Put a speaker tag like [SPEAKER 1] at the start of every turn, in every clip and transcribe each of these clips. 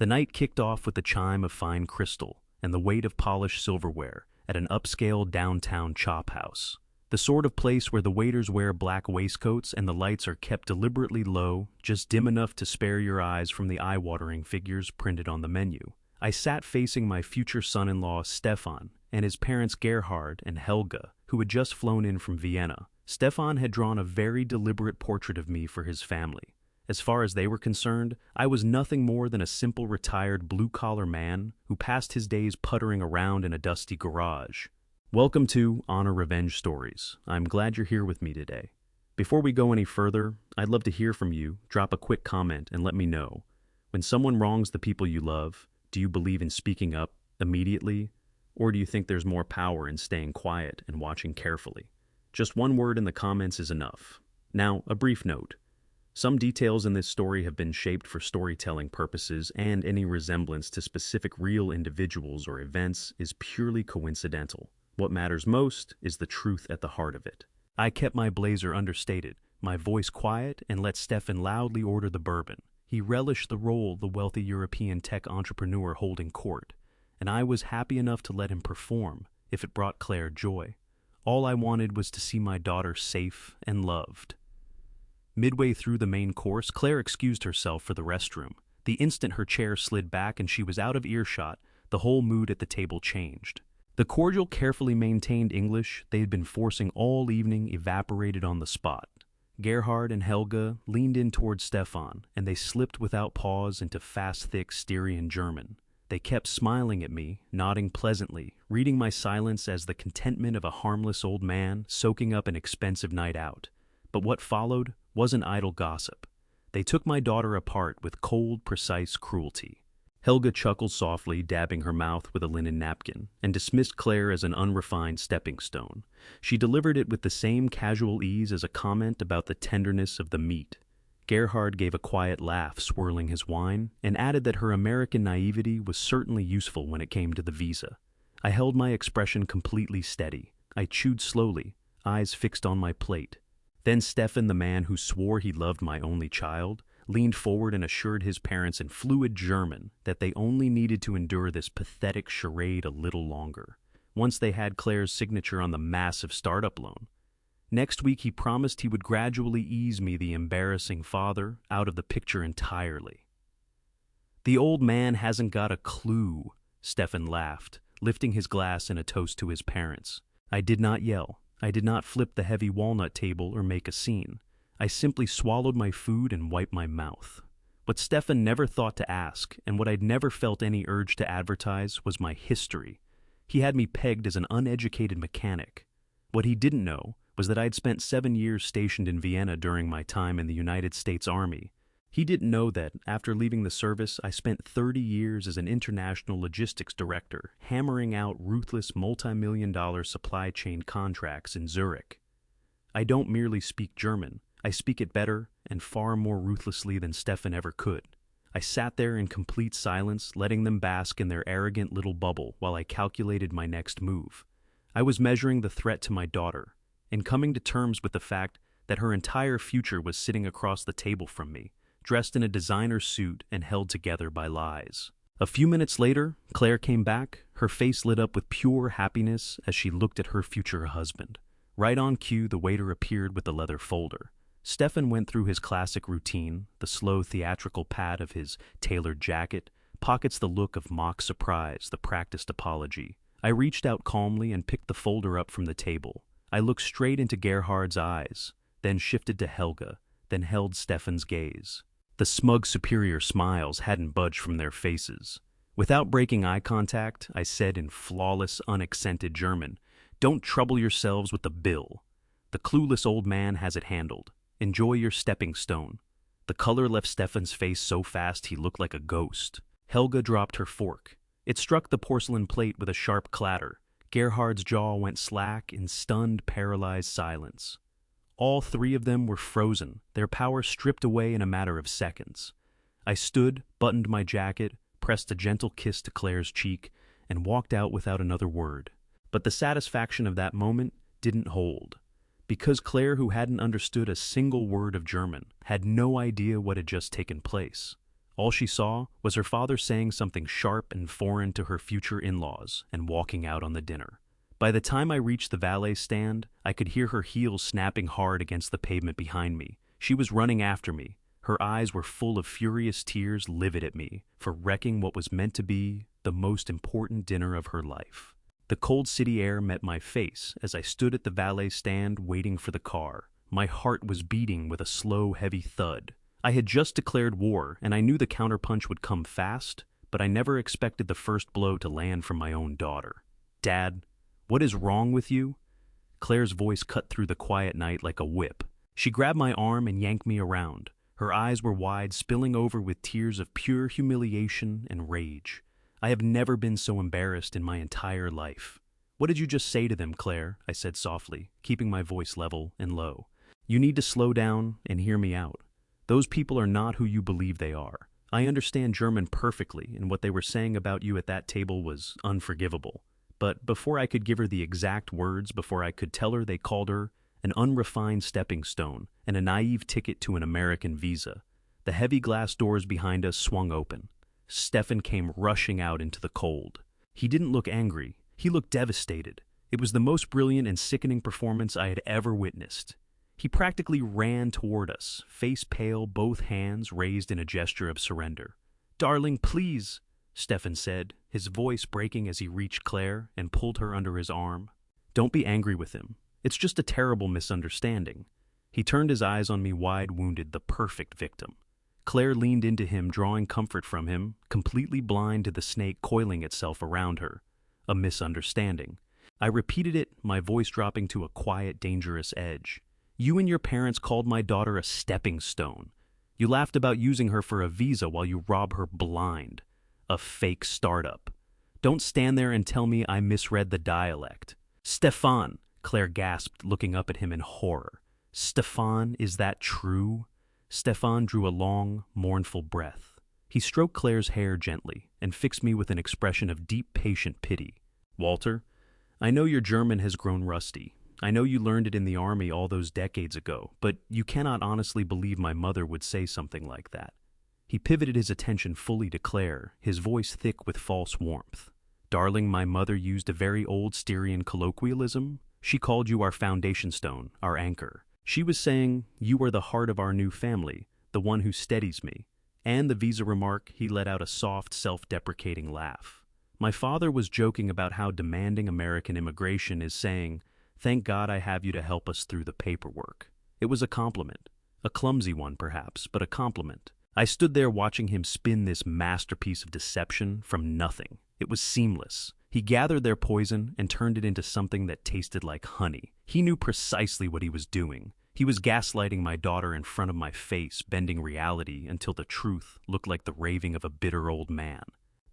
[SPEAKER 1] The night kicked off with the chime of fine crystal and the weight of polished silverware at an upscale downtown chop house. The sort of place where the waiters wear black waistcoats and the lights are kept deliberately low, just dim enough to spare your eyes from the eye-watering figures printed on the menu. I sat facing my future son-in-law Stefan and his parents Gerhard and Helga, who had just flown in from Vienna. Stefan had drawn a very deliberate portrait of me for his family. As far as they were concerned, I was nothing more than a simple retired blue-collar man who passed his days puttering around in a dusty garage. Welcome to Honor Revenge Stories. I'm glad you're here with me today. Before we go any further, I'd love to hear from you. Drop a quick comment and let me know. When someone wrongs the people you love, do you believe in speaking up immediately? Or do you think there's more power in staying quiet and watching carefully? Just one word in the comments is enough. Now, a brief note. Some details in this story have been shaped for storytelling purposes, and any resemblance to specific real individuals or events is purely coincidental. What matters most is the truth at the heart of it. I kept my blazer understated, my voice quiet, and let Stefan loudly order the bourbon. He relished the role the wealthy European tech entrepreneur holding court, and I was happy enough to let him perform if it brought Claire joy. All I wanted was to see my daughter safe and loved. Midway through the main course, Claire excused herself for the restroom. The instant her chair slid back and she was out of earshot, the whole mood at the table changed. The cordial, carefully maintained English they had been forcing all evening evaporated on the spot. Gerhard and Helga leaned in toward Stefan, and they slipped without pause into fast, thick Styrian German. They kept smiling at me, nodding pleasantly, reading my silence as the contentment of a harmless old man soaking up an expensive night out. But what followed wasn't idle gossip. They took my daughter apart with cold, precise cruelty. Helga chuckled softly, dabbing her mouth with a linen napkin, and dismissed Claire as an unrefined stepping stone. She delivered it with the same casual ease as a comment about the tenderness of the meat. Gerhard gave a quiet laugh, swirling his wine, and added that her American naivety was certainly useful when it came to the visa. I held my expression completely steady. I chewed slowly, eyes fixed on my plate. Then Stefan, the man who swore he loved my only child, leaned forward and assured his parents in fluid German that they only needed to endure this pathetic charade a little longer, once they had Claire's signature on the massive startup loan. Next week he promised he would gradually ease me, the embarrassing father, out of the picture entirely. The old man hasn't got a clue, Stefan laughed, lifting his glass in a toast to his parents. I did not yell. I did not flip the heavy walnut table or make a scene. I simply swallowed my food and wiped my mouth. What Stefan never thought to ask, and what I'd never felt any urge to advertise, was my history. He had me pegged as an uneducated mechanic. What he didn't know was that I'd spent 7 years stationed in Vienna during my time in the United States Army. He didn't know that, after leaving the service, I spent 30 years as an international logistics director, hammering out ruthless multi-million-dollar supply chain contracts in Zurich. I don't merely speak German. I speak it better and far more ruthlessly than Stefan ever could. I sat there in complete silence, letting them bask in their arrogant little bubble while I calculated my next move. I was measuring the threat to my daughter, and coming to terms with the fact that her entire future was sitting across the table from me, dressed in a designer suit and held together by lies. A few minutes later, Claire came back, her face lit up with pure happiness as she looked at her future husband. Right on cue, the waiter appeared with the leather folder. Stefan went through his classic routine, the slow theatrical pat of his tailored jacket, pockets the look of mock surprise, the practiced apology. I reached out calmly and picked the folder up from the table. I looked straight into Gerhard's eyes, then shifted to Helga, then held Stefan's gaze. The smug superior smiles hadn't budged from their faces. Without breaking eye contact, I said in flawless, unaccented German, "Don't trouble yourselves with the bill. The clueless old man has it handled. Enjoy your stepping stone." The color left Stefan's face so fast he looked like a ghost. Helga dropped her fork. It struck the porcelain plate with a sharp clatter. Gerhard's jaw went slack in stunned, paralyzed silence. All three of them were frozen, their power stripped away in a matter of seconds. I stood, buttoned my jacket, pressed a gentle kiss to Claire's cheek, and walked out without another word. But the satisfaction of that moment didn't hold. Because Claire, who hadn't understood a single word of German, had no idea what had just taken place. All she saw was her father saying something sharp and foreign to her future in-laws and walking out on the dinner. By the time I reached the valet stand, I could hear her heels snapping hard against the pavement behind me. She was running after me. Her eyes were full of furious tears, livid at me for wrecking what was meant to be the most important dinner of her life. The cold city air met my face as I stood at the valet stand waiting for the car. My heart was beating with a slow, heavy thud. I had just declared war, and I knew the counterpunch would come fast, but I never expected the first blow to land from my own daughter. "Dad, what is wrong with you?" Claire's voice cut through the quiet night like a whip. She grabbed my arm and yanked me around. Her eyes were wide, spilling over with tears of pure humiliation and rage. I have never been so embarrassed in my entire life. "What did you just say to them, Claire?" I said softly, keeping my voice level and low. "You need to slow down and hear me out. Those people are not who you believe they are. I understand German perfectly, and what they were saying about you at that table was unforgivable. But before I could give her the exact words, before I could tell her, they called her an unrefined stepping stone and a naive ticket to an American visa. The heavy glass doors behind us swung open. Stefan came rushing out into the cold. He didn't look angry. He looked devastated. It was the most brilliant and sickening performance I had ever witnessed. He practically ran toward us, face pale, both hands raised in a gesture of surrender. "Darling, please," Stefan said, his voice breaking as he reached Claire and pulled her under his arm. "Don't be angry with him. It's just a terrible misunderstanding." He turned his eyes on me wide, wounded, the perfect victim. Claire leaned into him, drawing comfort from him, completely blind to the snake coiling itself around her. A misunderstanding. I repeated it, my voice dropping to a quiet, dangerous edge. "You and your parents called my daughter a stepping stone. You laughed about using her for a visa while you rob her blind. A fake startup. Don't stand there and tell me I misread the dialect." "Stefan," Claire gasped, looking up at him in horror. "Stefan, is that true?" Stefan drew a long, mournful breath. He stroked Claire's hair gently and fixed me with an expression of deep, patient pity. "Walter, I know your German has grown rusty. I know you learned it in the army all those decades ago, but you cannot honestly believe my mother would say something like that." He pivoted his attention fully to Claire, his voice thick with false warmth. "Darling, my mother used a very old Styrian colloquialism. She called you our foundation stone, our anchor. She was saying, you are the heart of our new family, the one who steadies me." And the visa remark, he let out a soft, self-deprecating laugh. My father was joking about how demanding American immigration is, saying, "Thank God I have you to help us through the paperwork." It was a compliment. A clumsy one, perhaps, but a compliment. I stood there watching him spin this masterpiece of deception from nothing. It was seamless. He gathered their poison and turned it into something that tasted like honey. He knew precisely what he was doing. He was gaslighting my daughter in front of my face, bending reality until the truth looked like the raving of a bitter old man.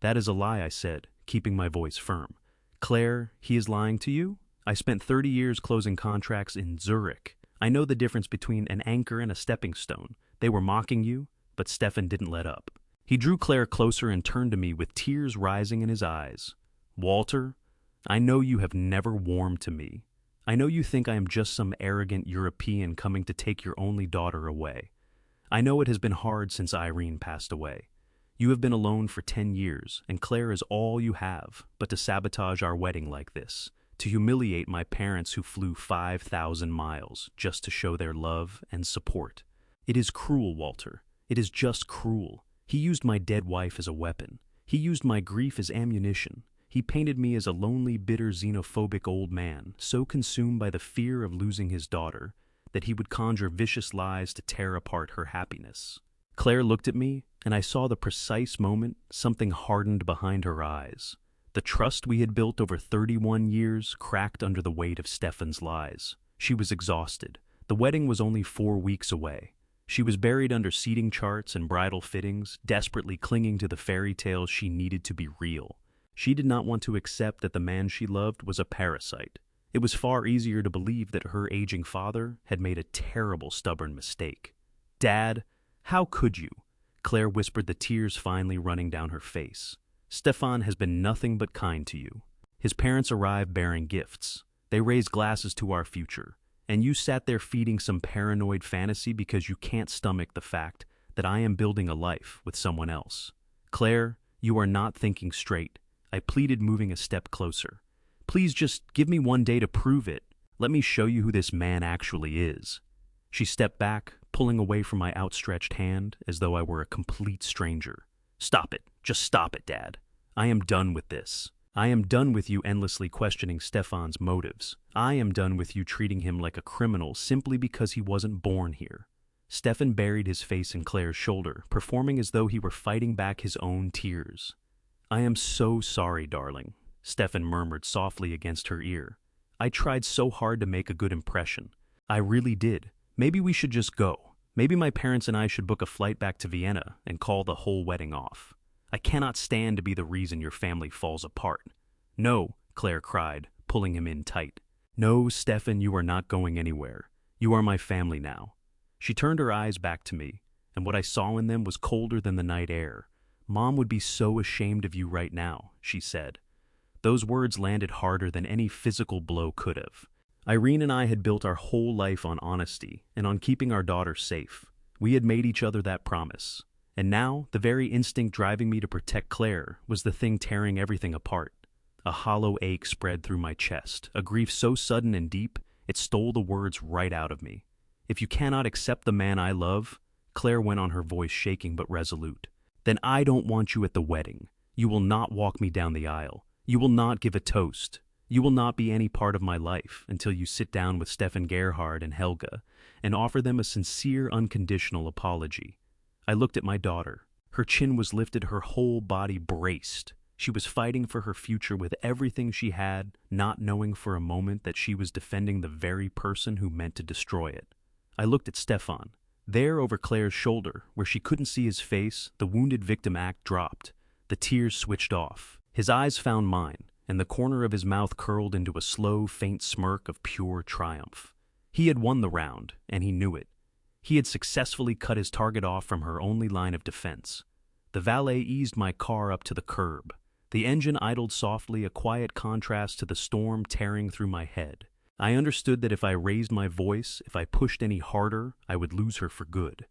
[SPEAKER 1] "That is a lie," I said, keeping my voice firm. "Claire, he is lying to you? I spent 30 years closing contracts in Zurich. I know the difference between an anchor and a stepping stone. They were mocking you, but Stefan didn't let up." He drew Claire closer and turned to me with tears rising in his eyes. "Walter, I know you have never warmed to me. I know you think I am just some arrogant European coming to take your only daughter away. I know it has been hard since Irene passed away. You have been alone for 10 years, and Claire is all you have, but to sabotage our wedding like this, to humiliate my parents who flew 5,000 miles just to show their love and support. It is cruel, Walter. It is just cruel. He used my dead wife as a weapon. He used my grief as ammunition. He painted me as a lonely, bitter, xenophobic old man, so consumed by the fear of losing his daughter that he would conjure vicious lies to tear apart her happiness." Claire looked at me, and I saw the precise moment something hardened behind her eyes. The trust we had built over 31 years cracked under the weight of Stefan's lies. She was exhausted. The wedding was only 4 weeks away. She was buried under seating charts and bridal fittings, desperately clinging to the fairy tales she needed to be real. She did not want to accept that the man she loved was a parasite. It was far easier to believe that her aging father had made a terrible, stubborn mistake. "Dad, how could you?" Claire whispered, the tears finally running down her face. "Stefan has been nothing but kind to you. His parents arrived bearing gifts. They raised glasses to our future. And you sat there feeding some paranoid fantasy because you can't stomach the fact that I am building a life with someone else. Claire, you are not thinking straight, I pleaded, moving a step closer. Please just give me one day to prove it. Let me show you who this man actually is. She stepped back, pulling away from my outstretched hand as though I were a complete stranger. Stop it. Just stop it, Dad. I am done with this. I am done with you endlessly questioning Stefan's motives. I am done with you treating him like a criminal simply because he wasn't born here. Stefan buried his face in Claire's shoulder, performing as though he were fighting back his own tears. I am so sorry, darling, Stefan murmured softly against her ear. I tried so hard to make a good impression. I really did. Maybe we should just go. Maybe my parents and I should book a flight back to Vienna and call the whole wedding off. I cannot stand to be the reason your family falls apart. No, Claire cried, pulling him in tight. No, Stefan, you are not going anywhere. You are my family now. She turned her eyes back to me, and what I saw in them was colder than the night air. Mom would be so ashamed of you right now, she said. Those words landed harder than any physical blow could have. Irene and I had built our whole life on honesty and on keeping our daughter safe. We had made each other that promise. And now, the very instinct driving me to protect Claire was the thing tearing everything apart. A hollow ache spread through my chest, a grief so sudden and deep, it stole the words right out of me. If you cannot accept the man I love, Claire went on, her voice shaking but resolute, then I don't want you at the wedding. You will not walk me down the aisle. You will not give a toast. You will not be any part of my life until you sit down with Stefan Gerhard and Helga and offer them a sincere, unconditional apology. I looked at my daughter. Her chin was lifted, her whole body braced. She was fighting for her future with everything she had, not knowing for a moment that she was defending the very person who meant to destroy it. I looked at Stefan. There, over Claire's shoulder, where she couldn't see his face, the wounded victim act dropped. The tears switched off. His eyes found mine, and the corner of his mouth curled into a slow, faint smirk of pure triumph. He had won the round, and he knew it. He had successfully cut his target off from her only line of defense. The valet eased my car up to the curb. The engine idled softly, a quiet contrast to the storm tearing through my head. I understood that if I raised my voice, if I pushed any harder, I would lose her for good.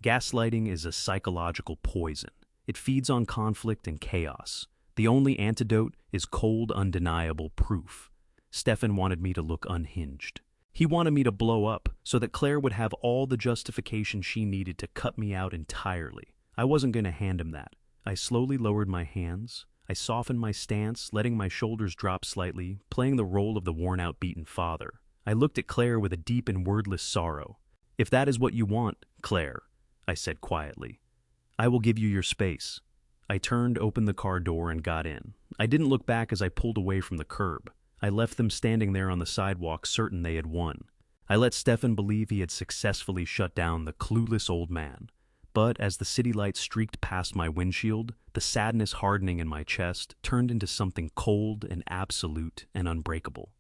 [SPEAKER 1] Gaslighting is a psychological poison. It feeds on conflict and chaos. The only antidote is cold, undeniable proof. Stefan wanted me to look unhinged. He wanted me to blow up so that Claire would have all the justification she needed to cut me out entirely. I wasn't going to hand him that. I slowly lowered my hands. I softened my stance, letting my shoulders drop slightly, playing the role of the worn-out, beaten father. I looked at Claire with a deep and wordless sorrow. If that is what you want, Claire, I said quietly, I will give you your space. I turned, opened the car door, and got in. I didn't look back as I pulled away from the curb. I left them standing there on the sidewalk, certain they had won. I let Stefan believe he had successfully shut down the clueless old man. But as the city lights streaked past my windshield, the sadness hardening in my chest turned into something cold and absolute and unbreakable.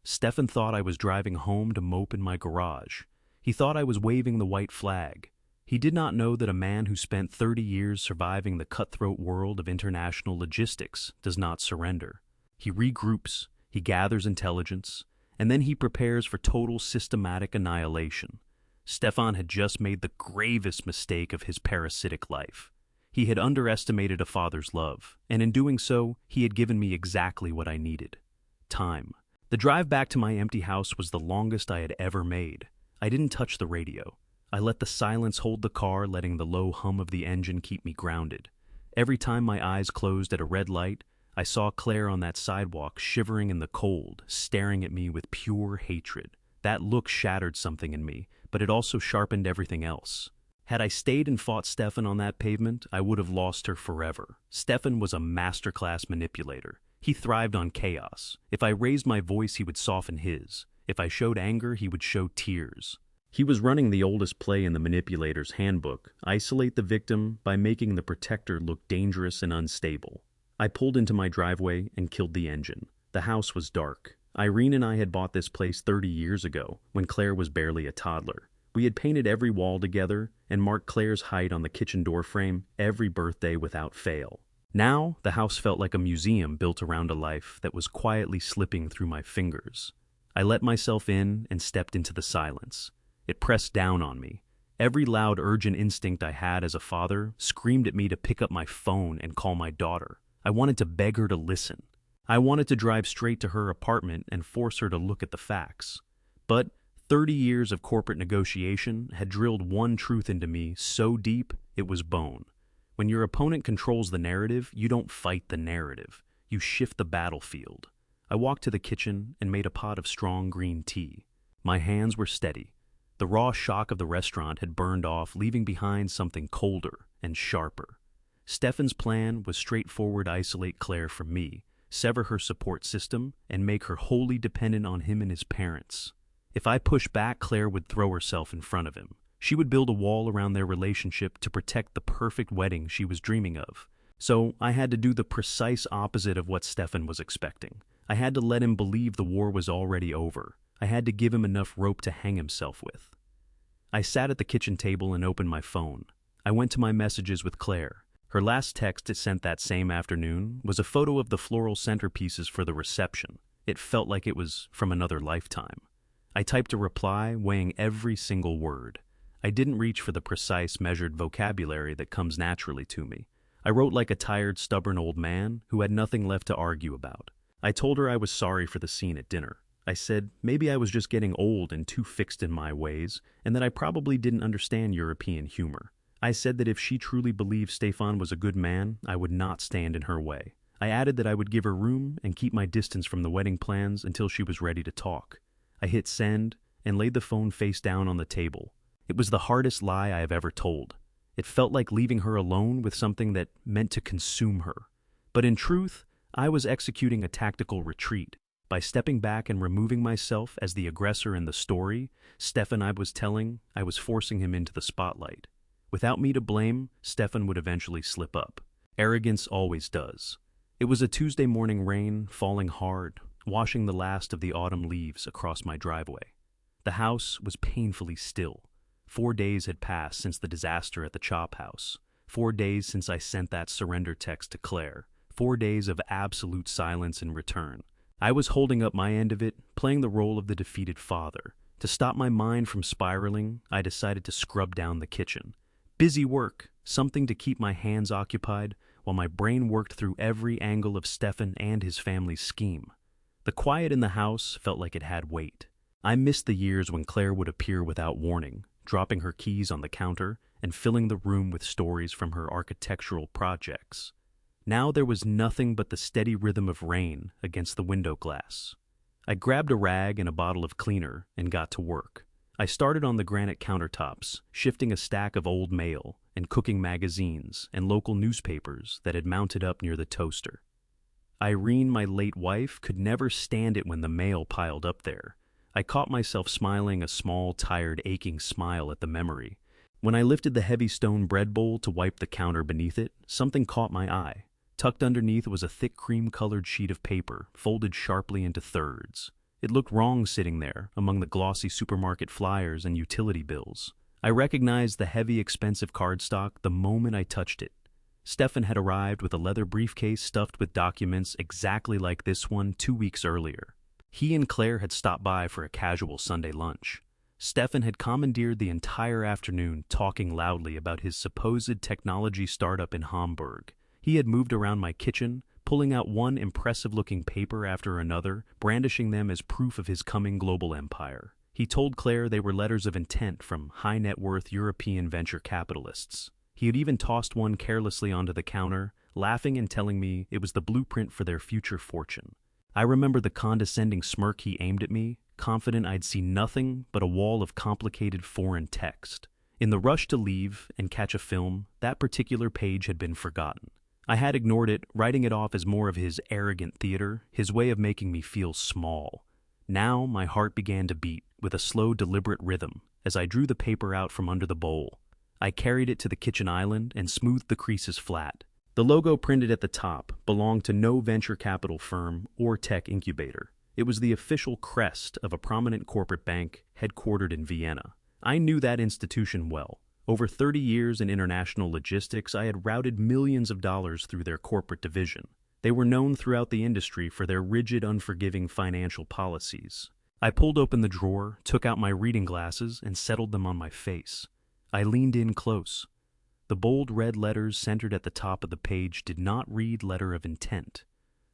[SPEAKER 1] Stefan thought I was driving home to mope in my garage. He thought I was waving the white flag. He did not know that a man who spent 30 years surviving the cutthroat world of international logistics does not surrender. He regroups, he gathers intelligence, and then he prepares for total systematic annihilation. Stefan had just made the gravest mistake of his parasitic life. He had underestimated a father's love, and in doing so, he had given me exactly what I needed: time. The drive back to my empty house was the longest I had ever made. I didn't touch the radio. I let the silence hold the car, letting the low hum of the engine keep me grounded. Every time my eyes closed at a red light, I saw Claire on that sidewalk, shivering in the cold, staring at me with pure hatred. That look shattered something in me, but it also sharpened everything else. Had I stayed and fought Stefan on that pavement, I would have lost her forever. Stefan was a masterclass manipulator. He thrived on chaos. If I raised my voice, he would soften his. If I showed anger, he would show tears. He was running the oldest play in the manipulator's handbook: isolate the victim by making the protector look dangerous and unstable. I pulled into my driveway and killed the engine. The house was dark. Irene and I had bought this place 30 years ago, when Claire was barely a toddler. We had painted every wall together and marked Claire's height on the kitchen door frame every birthday without fail. Now, the house felt like a museum built around a life that was quietly slipping through my fingers. I let myself in and stepped into the silence. It pressed down on me. Every loud, urgent instinct I had as a father screamed at me to pick up my phone and call my daughter. I wanted to beg her to listen. I wanted to drive straight to her apartment and force her to look at the facts. But 30 years of corporate negotiation had drilled one truth into me so deep it was bone. When your opponent controls the narrative, you don't fight the narrative. You shift the battlefield. I walked to the kitchen and made a pot of strong green tea. My hands were steady. The raw shock of the restaurant had burned off, leaving behind something colder and sharper. Stefan's plan was straightforward: isolate Claire from me, sever her support system, and make her wholly dependent on him and his parents. If I pushed back, Claire would throw herself in front of him. She would build a wall around their relationship to protect the perfect wedding she was dreaming of. So I had to do the precise opposite of what Stefan was expecting. I had to let him believe the war was already over. I had to give him enough rope to hang himself with. I sat at the kitchen table and opened my phone. I went to my messages with Claire. Her last text it sent that same afternoon was a photo of the floral centerpieces for the reception. It felt like it was from another lifetime. I typed a reply, weighing every single word. I didn't reach for the precise, measured vocabulary that comes naturally to me. I wrote like a tired, stubborn old man who had nothing left to argue about. I told her I was sorry for the scene at dinner. I said maybe I was just getting old and too fixed in my ways, and that I probably didn't understand European humor. I said that if she truly believed Stefan was a good man, I would not stand in her way. I added that I would give her room and keep my distance from the wedding plans until she was ready to talk. I hit send and laid the phone face down on the table. It was the hardest lie I have ever told. It felt like leaving her alone with something that meant to consume her. But in truth, I was executing a tactical retreat. By stepping back and removing myself as the aggressor in the story Stefan I was telling, I was forcing him into the spotlight. Without me to blame, Stefan would eventually slip up. Arrogance always does. It was a Tuesday morning, rain falling hard, washing the last of the autumn leaves across my driveway. The house was painfully still. 4 days had passed since the disaster at the chop house. 4 days since I sent that surrender text to Claire. 4 days of absolute silence in return. I was holding up my end of it, playing the role of the defeated father. To stop my mind from spiraling, I decided to scrub down the kitchen. Busy work, something to keep my hands occupied, while my brain worked through every angle of Stefan and his family's scheme. The quiet in the house felt like it had weight. I missed the years when Claire would appear without warning, dropping her keys on the counter and filling the room with stories from her architectural projects. Now there was nothing but the steady rhythm of rain against the window glass. I grabbed a rag and a bottle of cleaner and got to work. I started on the granite countertops, shifting a stack of old mail and cooking magazines and local newspapers that had mounted up near the toaster. Irene, my late wife, could never stand it when the mail piled up there. I caught myself smiling a small, tired, aching smile at the memory. When I lifted the heavy stone bread bowl to wipe the counter beneath it, something caught my eye. Tucked underneath was a thick cream-colored sheet of paper, folded sharply into thirds. It looked wrong sitting there, among the glossy supermarket flyers and utility bills. I recognized the heavy, expensive cardstock the moment I touched it. Stefan had arrived with a leather briefcase stuffed with documents exactly like this one 2 weeks earlier. He and Claire had stopped by for a casual Sunday lunch. Stefan had commandeered the entire afternoon talking loudly about his supposed technology startup in Hamburg. He had moved around my kitchen, pulling out one impressive-looking paper after another, brandishing them as proof of his coming global empire. He told Claire they were letters of intent from high-net-worth European venture capitalists. He had even tossed one carelessly onto the counter, laughing and telling me it was the blueprint for their future fortune. I remember the condescending smirk he aimed at me, confident I'd see nothing but a wall of complicated foreign text. In the rush to leave and catch a film, that particular page had been forgotten. I had ignored it, writing it off as more of his arrogant theater, his way of making me feel small. Now my heart began to beat with a slow, deliberate rhythm as I drew the paper out from under the bowl. I carried it to the kitchen island and smoothed the creases flat. The logo printed at the top belonged to no venture capital firm or tech incubator. It was the official crest of a prominent corporate bank headquartered in Vienna. I knew that institution well. Over 30 years in international logistics, I had routed millions of dollars through their corporate division. They were known throughout the industry for their rigid, unforgiving financial policies. I pulled open the drawer, took out my reading glasses, and settled them on my face. I leaned in close. The bold red letters centered at the top of the page did not read letter of intent.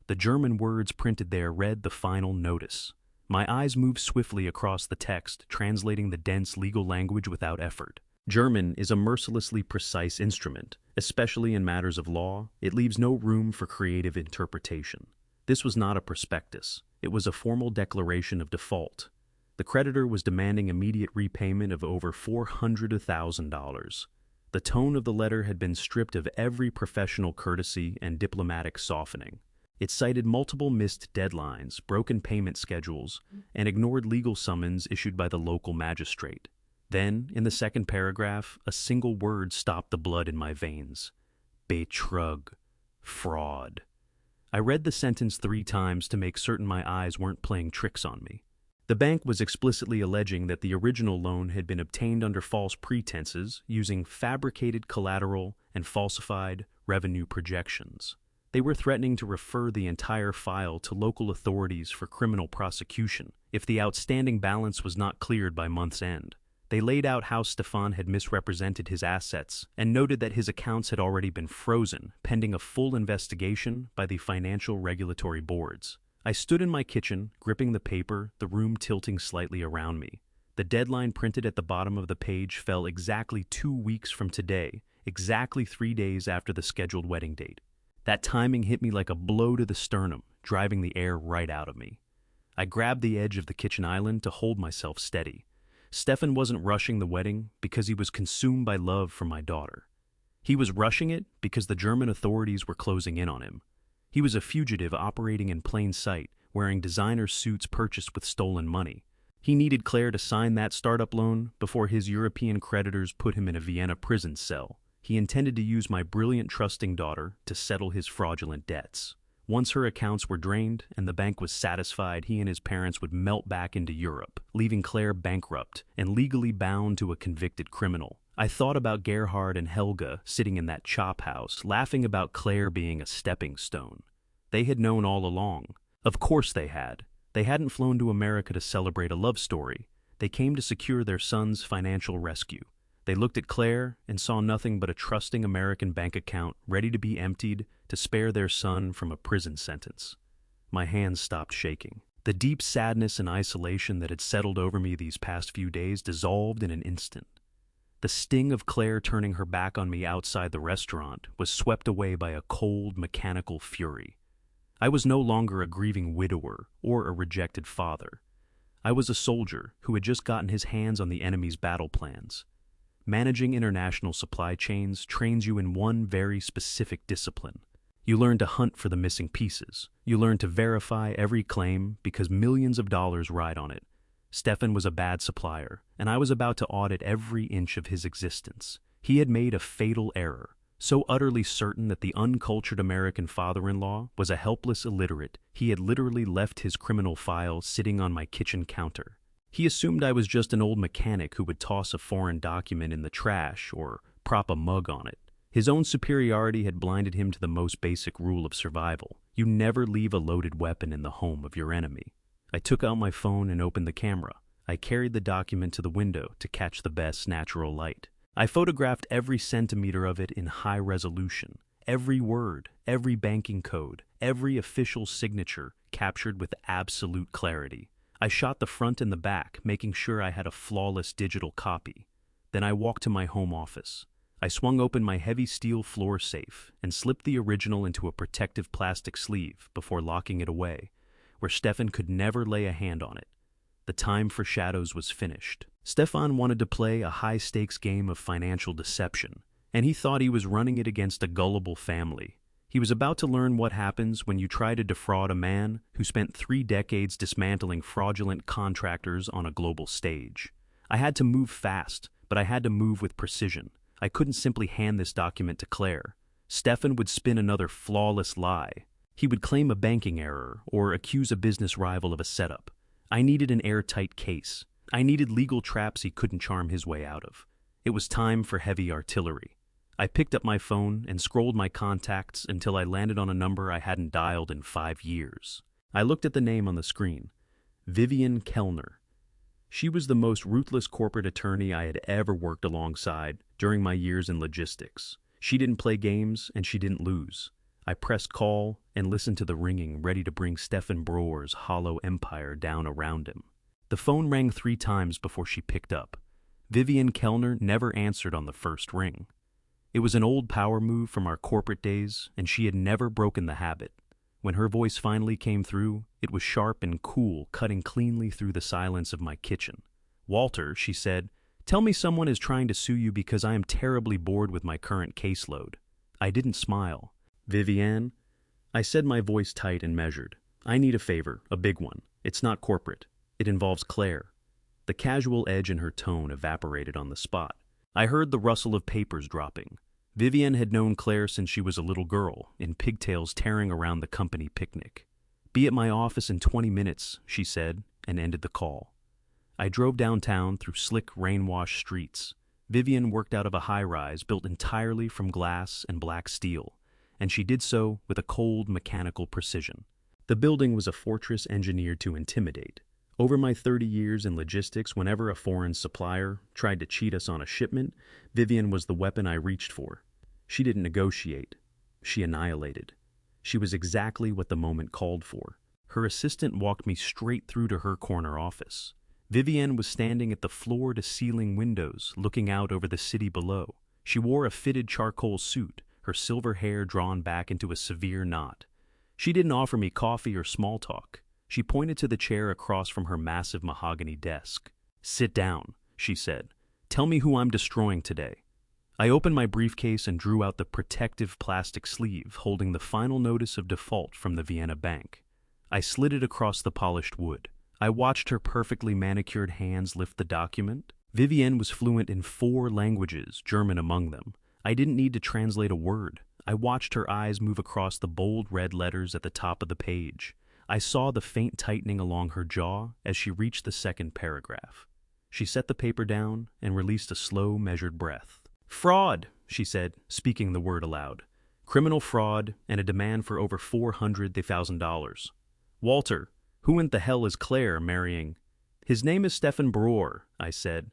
[SPEAKER 1] The German words printed there read the final notice. My eyes moved swiftly across the text, translating the dense legal language without effort. German is a mercilessly precise instrument, especially in matters of law. It leaves no room for creative interpretation. This was not a prospectus. It was a formal declaration of default. The creditor was demanding immediate repayment of over $400,000. The tone of the letter had been stripped of every professional courtesy and diplomatic softening. It cited multiple missed deadlines, broken payment schedules, and ignored legal summons issued by the local magistrate. Then, in the second paragraph, a single word stopped the blood in my veins. Betrug. Fraud. I read the sentence 3 times to make certain my eyes weren't playing tricks on me. The bank was explicitly alleging that the original loan had been obtained under false pretenses, using fabricated collateral and falsified revenue projections. They were threatening to refer the entire file to local authorities for criminal prosecution if the outstanding balance was not cleared by month's end. They laid out how Stefan had misrepresented his assets and noted that his accounts had already been frozen, pending a full investigation by the financial regulatory boards. I stood in my kitchen, gripping the paper, the room tilting slightly around me. The deadline printed at the bottom of the page fell exactly 2 weeks from today, exactly 3 days after the scheduled wedding date. That timing hit me like a blow to the sternum, driving the air right out of me. I grabbed the edge of the kitchen island to hold myself steady. Stefan wasn't rushing the wedding because he was consumed by love for my daughter. He was rushing it because the German authorities were closing in on him. He was a fugitive operating in plain sight, wearing designer suits purchased with stolen money. He needed Claire to sign that startup loan before his European creditors put him in a Vienna prison cell. He intended to use my brilliant, trusting daughter to settle his fraudulent debts. Once her accounts were drained and the bank was satisfied, he and his parents would melt back into Europe, leaving Claire bankrupt and legally bound to a convicted criminal. I thought about Gerhard and Helga sitting in that chop house, laughing about Claire being a stepping stone. They had known all along. Of course they had. They hadn't flown to America to celebrate a love story. They came to secure their son's financial rescue. They looked at Claire and saw nothing but a trusting American bank account ready to be emptied to spare their son from a prison sentence. My hands stopped shaking. The deep sadness and isolation that had settled over me these past few days dissolved in an instant. The sting of Claire turning her back on me outside the restaurant was swept away by a cold, mechanical fury. I was no longer a grieving widower or a rejected father. I was a soldier who had just gotten his hands on the enemy's battle plans. Managing international supply chains trains you in one very specific discipline. You learn to hunt for the missing pieces. You learn to verify every claim because millions of dollars ride on it. Stefan was a bad supplier, and I was about to audit every inch of his existence. He had made a fatal error, so utterly certain that the uncultured American father-in-law was a helpless illiterate, he had literally left his criminal file sitting on my kitchen counter. He assumed I was just an old mechanic who would toss a foreign document in the trash or prop a mug on it. His own superiority had blinded him to the most basic rule of survival. You never leave a loaded weapon in the home of your enemy. I took out my phone and opened the camera. I carried the document to the window to catch the best natural light. I photographed every centimeter of it in high resolution. Every word, every banking code, every official signature captured with absolute clarity. I shot the front and the back, making sure I had a flawless digital copy. Then I walked to my home office. I swung open my heavy steel floor safe and slipped the original into a protective plastic sleeve before locking it away, where Stefan could never lay a hand on it. The time for shadows was finished. Stefan wanted to play a high-stakes game of financial deception, and he thought he was running it against a gullible family. He was about to learn what happens when you try to defraud a man who spent 3 decades dismantling fraudulent contractors on a global stage. I had to move fast, but I had to move with precision. I couldn't simply hand this document to Claire. Stefan would spin another flawless lie. He would claim a banking error or accuse a business rival of a setup. I needed an airtight case. I needed legal traps he couldn't charm his way out of. It was time for heavy artillery. I picked up my phone and scrolled my contacts until I landed on a number I hadn't dialed in 5 years. I looked at the name on the screen. Vivian Kellner. She was the most ruthless corporate attorney I had ever worked alongside during my years in logistics. She didn't play games, and she didn't lose. I pressed call and listened to the ringing, ready to bring Stefan Broer's hollow empire down around him. The phone rang 3 times before she picked up. Vivian Kellner never answered on the first ring. It was an old power move from our corporate days, and she had never broken the habit. When her voice finally came through, it was sharp and cool, cutting cleanly through the silence of my kitchen. "Walter," she said, "tell me someone is trying to sue you because I am terribly bored with my current caseload." I didn't smile. "Vivian," I said, my voice tight and measured, "I need a favor, a big one. It's not corporate. It involves Claire." The casual edge in her tone evaporated on the spot. I heard the rustle of papers dropping. Vivian had known Claire since she was a little girl, in pigtails tearing around the company picnic. "Be at my office in 20 minutes, she said, and ended the call. I drove downtown through slick, rain-washed streets. Vivian worked out of a high-rise built entirely from glass and black steel, and she did so with a cold, mechanical precision. The building was a fortress engineered to intimidate. Over my 30 years in logistics, whenever a foreign supplier tried to cheat us on a shipment, Vivian was the weapon I reached for. She didn't negotiate. She annihilated. She was exactly what the moment called for. Her assistant walked me straight through to her corner office. Vivian was standing at the floor-to-ceiling windows, looking out over the city below. She wore a fitted charcoal suit, her silver hair drawn back into a severe knot. She didn't offer me coffee or small talk. She pointed to the chair across from her massive mahogany desk. "Sit down," she said. "Tell me who I'm destroying today." I opened my briefcase and drew out the protective plastic sleeve holding the final notice of default from the Vienna bank. I slid it across the polished wood. I watched her perfectly manicured hands lift the document. Vivienne was fluent in 4 languages, German among them. I didn't need to translate a word. I watched her eyes move across the bold red letters at the top of the page. I saw the faint tightening along her jaw as she reached the second paragraph. She set the paper down and released a slow, measured breath. "Fraud," she said, speaking the word aloud. "Criminal fraud and a demand for over $400,000. Walter, who in the hell is Claire marrying?" "His name is Stefan Broer," I said.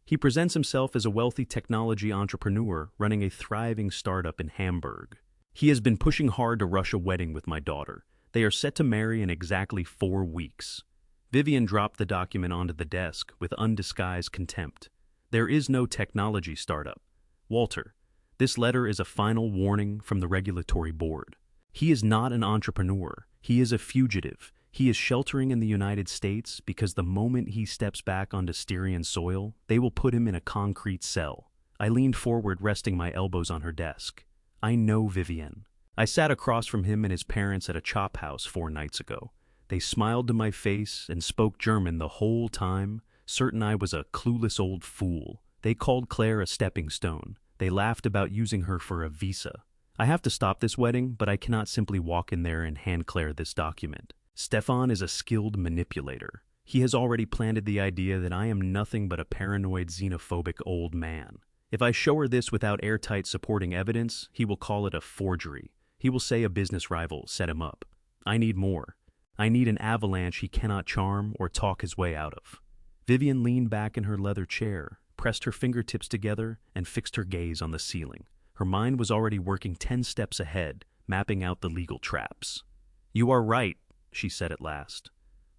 [SPEAKER 1] "He presents himself as a wealthy technology entrepreneur running a thriving startup in Hamburg. He has been pushing hard to rush a wedding with my daughter. They are set to marry in exactly 4 weeks. Vivian dropped the document onto the desk with undisguised contempt. "There is no technology startup. Walter, this letter is a final warning from the regulatory board. He is not an entrepreneur. He is a fugitive. He is sheltering in the United States because the moment he steps back onto Styrian soil, they will put him in a concrete cell." I leaned forward, resting my elbows on her desk. "I know Vivian. I sat across from him and his parents at a chop house 4 nights ago. They smiled to my face and spoke German the whole time, certain I was a clueless old fool. They called Claire a stepping stone. They laughed about using her for a visa. I have to stop this wedding, but I cannot simply walk in there and hand Claire this document. Stefan is a skilled manipulator. He has already planted the idea that I am nothing but a paranoid, xenophobic old man. If I show her this without airtight supporting evidence, he will call it a forgery. He will say a business rival set him up. I need more. I need an avalanche he cannot charm or talk his way out of." Vivian leaned back in her leather chair, pressed her fingertips together, and fixed her gaze on the ceiling. Her mind was already working 10 steps ahead, mapping out the legal traps. "You are right," she said at last.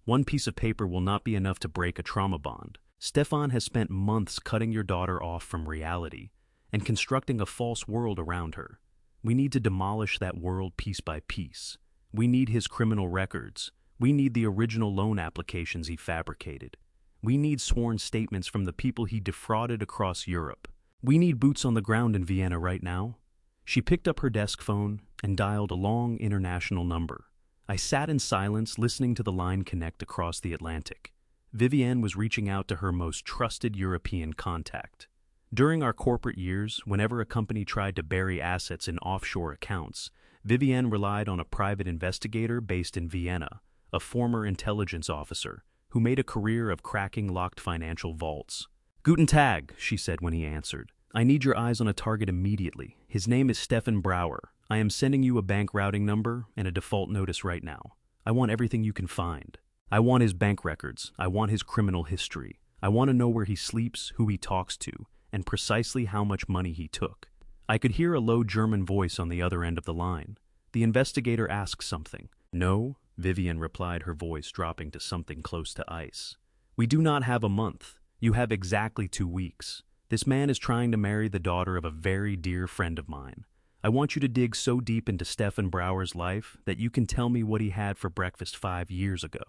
[SPEAKER 1] "One piece of paper will not be enough to break a trauma bond. Stefan has spent months cutting your daughter off from reality and constructing a false world around her. We need to demolish that world piece by piece. We need his criminal records. We need the original loan applications he fabricated. We need sworn statements from the people he defrauded across Europe. We need boots on the ground in Vienna right now." She picked up her desk phone and dialed a long international number. I sat in silence, listening to the line connect across the Atlantic. Vivienne was reaching out to her most trusted European contact. During our corporate years, whenever a company tried to bury assets in offshore accounts, Vivienne relied on a private investigator based in Vienna, a former intelligence officer, who made a career of cracking locked financial vaults. "Guten Tag," she said when he answered. "I need your eyes on a target immediately. His name is Stefan Broer. I am sending you a bank routing number and a default notice right now. I want everything you can find." I want his bank records. I want his criminal history. I want to know where he sleeps, who he talks to, and precisely how much money he took. I could hear a low German voice on the other end of the line. The investigator asked something. No, Vivian replied, her voice dropping to something close to ice. We do not have a month. You have exactly 2 weeks. This man is trying to marry the daughter of a very dear friend of mine. I want you to dig so deep into Stefan Brouwer's life that you can tell me what he had for breakfast 5 years ago.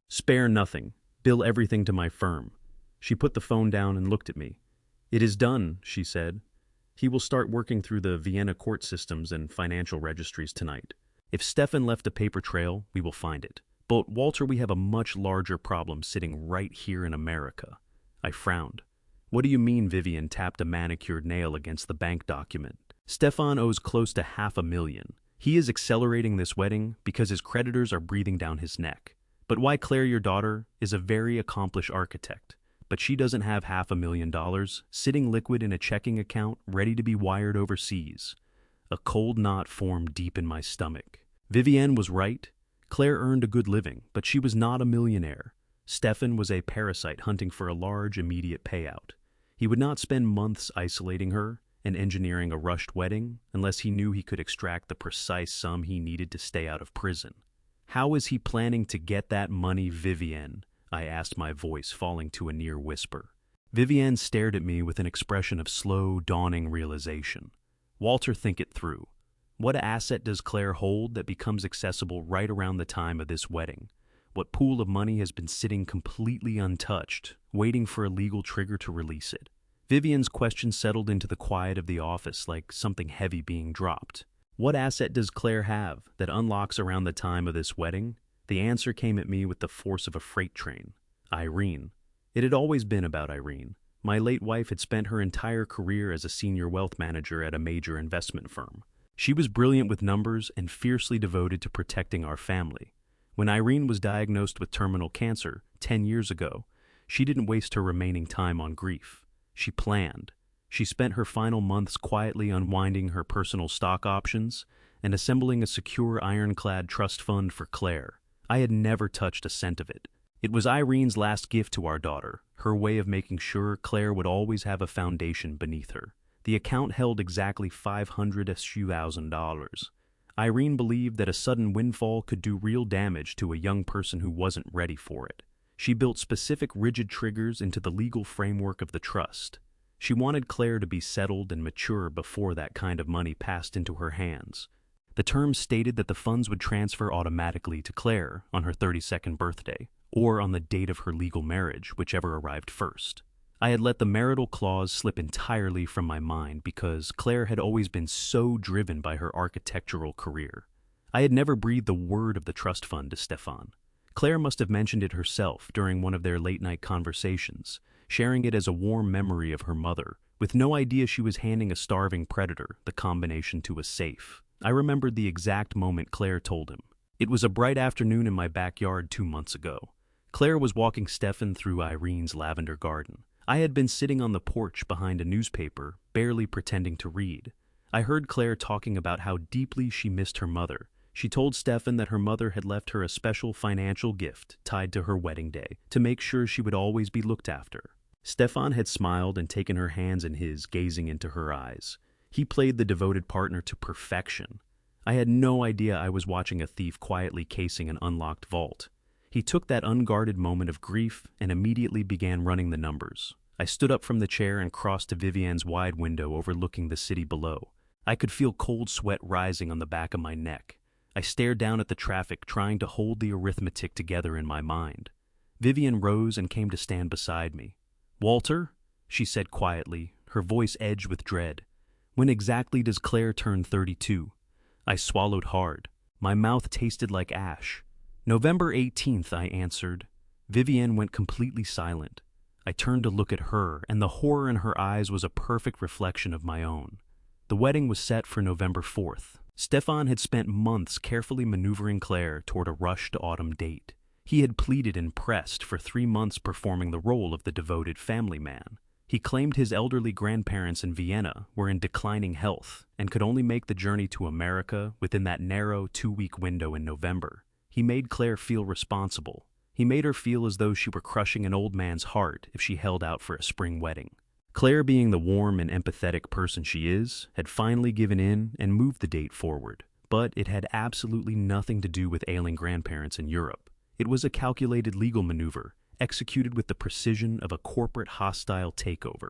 [SPEAKER 1] Spare nothing. Bill everything to my firm. She put the phone down and looked at me. It is done, she said. He will start working through the Vienna court systems and financial registries tonight. If Stefan left a paper trail, we will find it. But, Walter, we have a much larger problem sitting right here in America. I frowned. What do you mean? Vivian tapped a manicured nail against the bank document. Stefan owes close to $500,000. He is accelerating this wedding because his creditors are breathing down his neck. But why Claire, your daughter, is a very accomplished architect. But she doesn't have $500,000 sitting liquid in a checking account ready to be wired overseas. A cold knot formed deep in my stomach. Vivienne was right. Claire earned a good living, but she was not a millionaire. Stefan was a parasite hunting for a large immediate payout. He would not spend months isolating her and engineering a rushed wedding unless he knew he could extract the precise sum he needed to stay out of prison. How is he planning to get that money, Vivienne? I asked, my voice falling to a near whisper. Vivienne stared at me with an expression of slow, dawning realization. Walter, think it through. What asset does Claire hold that becomes accessible right around the time of this wedding? What pool of money has been sitting completely untouched, waiting for a legal trigger to release it? Vivienne's question settled into the quiet of the office like something heavy being dropped. What asset does Claire have that unlocks around the time of this wedding? The answer came at me with the force of a freight train. Irene. It had always been about Irene. My late wife had spent her entire career as a senior wealth manager at a major investment firm. She was brilliant with numbers and fiercely devoted to protecting our family. When Irene was diagnosed with terminal cancer 10 years ago, she didn't waste her remaining time on grief. She planned. She spent her final months quietly unwinding her personal stock options and assembling a secure ironclad trust fund for Claire. I had never touched a cent of it. It was Irene's last gift to our daughter, her way of making sure Claire would always have a foundation beneath her. The account held exactly $500,000. Irene believed that a sudden windfall could do real damage to a young person who wasn't ready for it. She built specific rigid triggers into the legal framework of the trust. She wanted Claire to be settled and mature before that kind of money passed into her hands. The terms stated that the funds would transfer automatically to Claire on her 32nd birthday, or on the date of her legal marriage, whichever arrived first. I had let the marital clause slip entirely from my mind because Claire had always been so driven by her architectural career. I had never breathed a word of the trust fund to Stefan. Claire must have mentioned it herself during one of their late-night conversations, sharing it as a warm memory of her mother, with no idea she was handing a starving predator the combination to a safe. I remembered the exact moment Claire told him. It was a bright afternoon in my backyard 2 months ago. Claire was walking Stefan through Irene's lavender garden. I had been sitting on the porch behind a newspaper, barely pretending to read. I heard Claire talking about how deeply she missed her mother. She told Stefan that her mother had left her a special financial gift tied to her wedding day to make sure she would always be looked after. Stefan had smiled and taken her hands in his, gazing into her eyes. He played the devoted partner to perfection. I had no idea I was watching a thief quietly casing an unlocked vault. He took that unguarded moment of grief and immediately began running the numbers. I stood up from the chair and crossed to Vivienne's wide window overlooking the city below. I could feel cold sweat rising on the back of my neck. I stared down at the traffic, trying to hold the arithmetic together in my mind. Vivienne rose and came to stand beside me. "Walter," she said quietly, her voice edged with dread. "When exactly does Claire turn 32? I swallowed hard. My mouth tasted like ash. "November 18th, I answered. Vivienne went completely silent. I turned to look at her, and the horror in her eyes was a perfect reflection of my own. The wedding was set for November 4th. Stefan had spent months carefully maneuvering Claire toward a rushed autumn date. He had pleaded and pressed for 3 months, performing the role of the devoted family man. He claimed his elderly grandparents in Vienna were in declining health and could only make the journey to America within that narrow 2-week window in November. He made Claire feel responsible. He made her feel as though she were crushing an old man's heart if she held out for a spring wedding. Claire, being the warm and empathetic person she is, had finally given in and moved the date forward. But it had absolutely nothing to do with ailing grandparents in Europe. It was a calculated legal maneuver, executed with the precision of a corporate hostile takeover.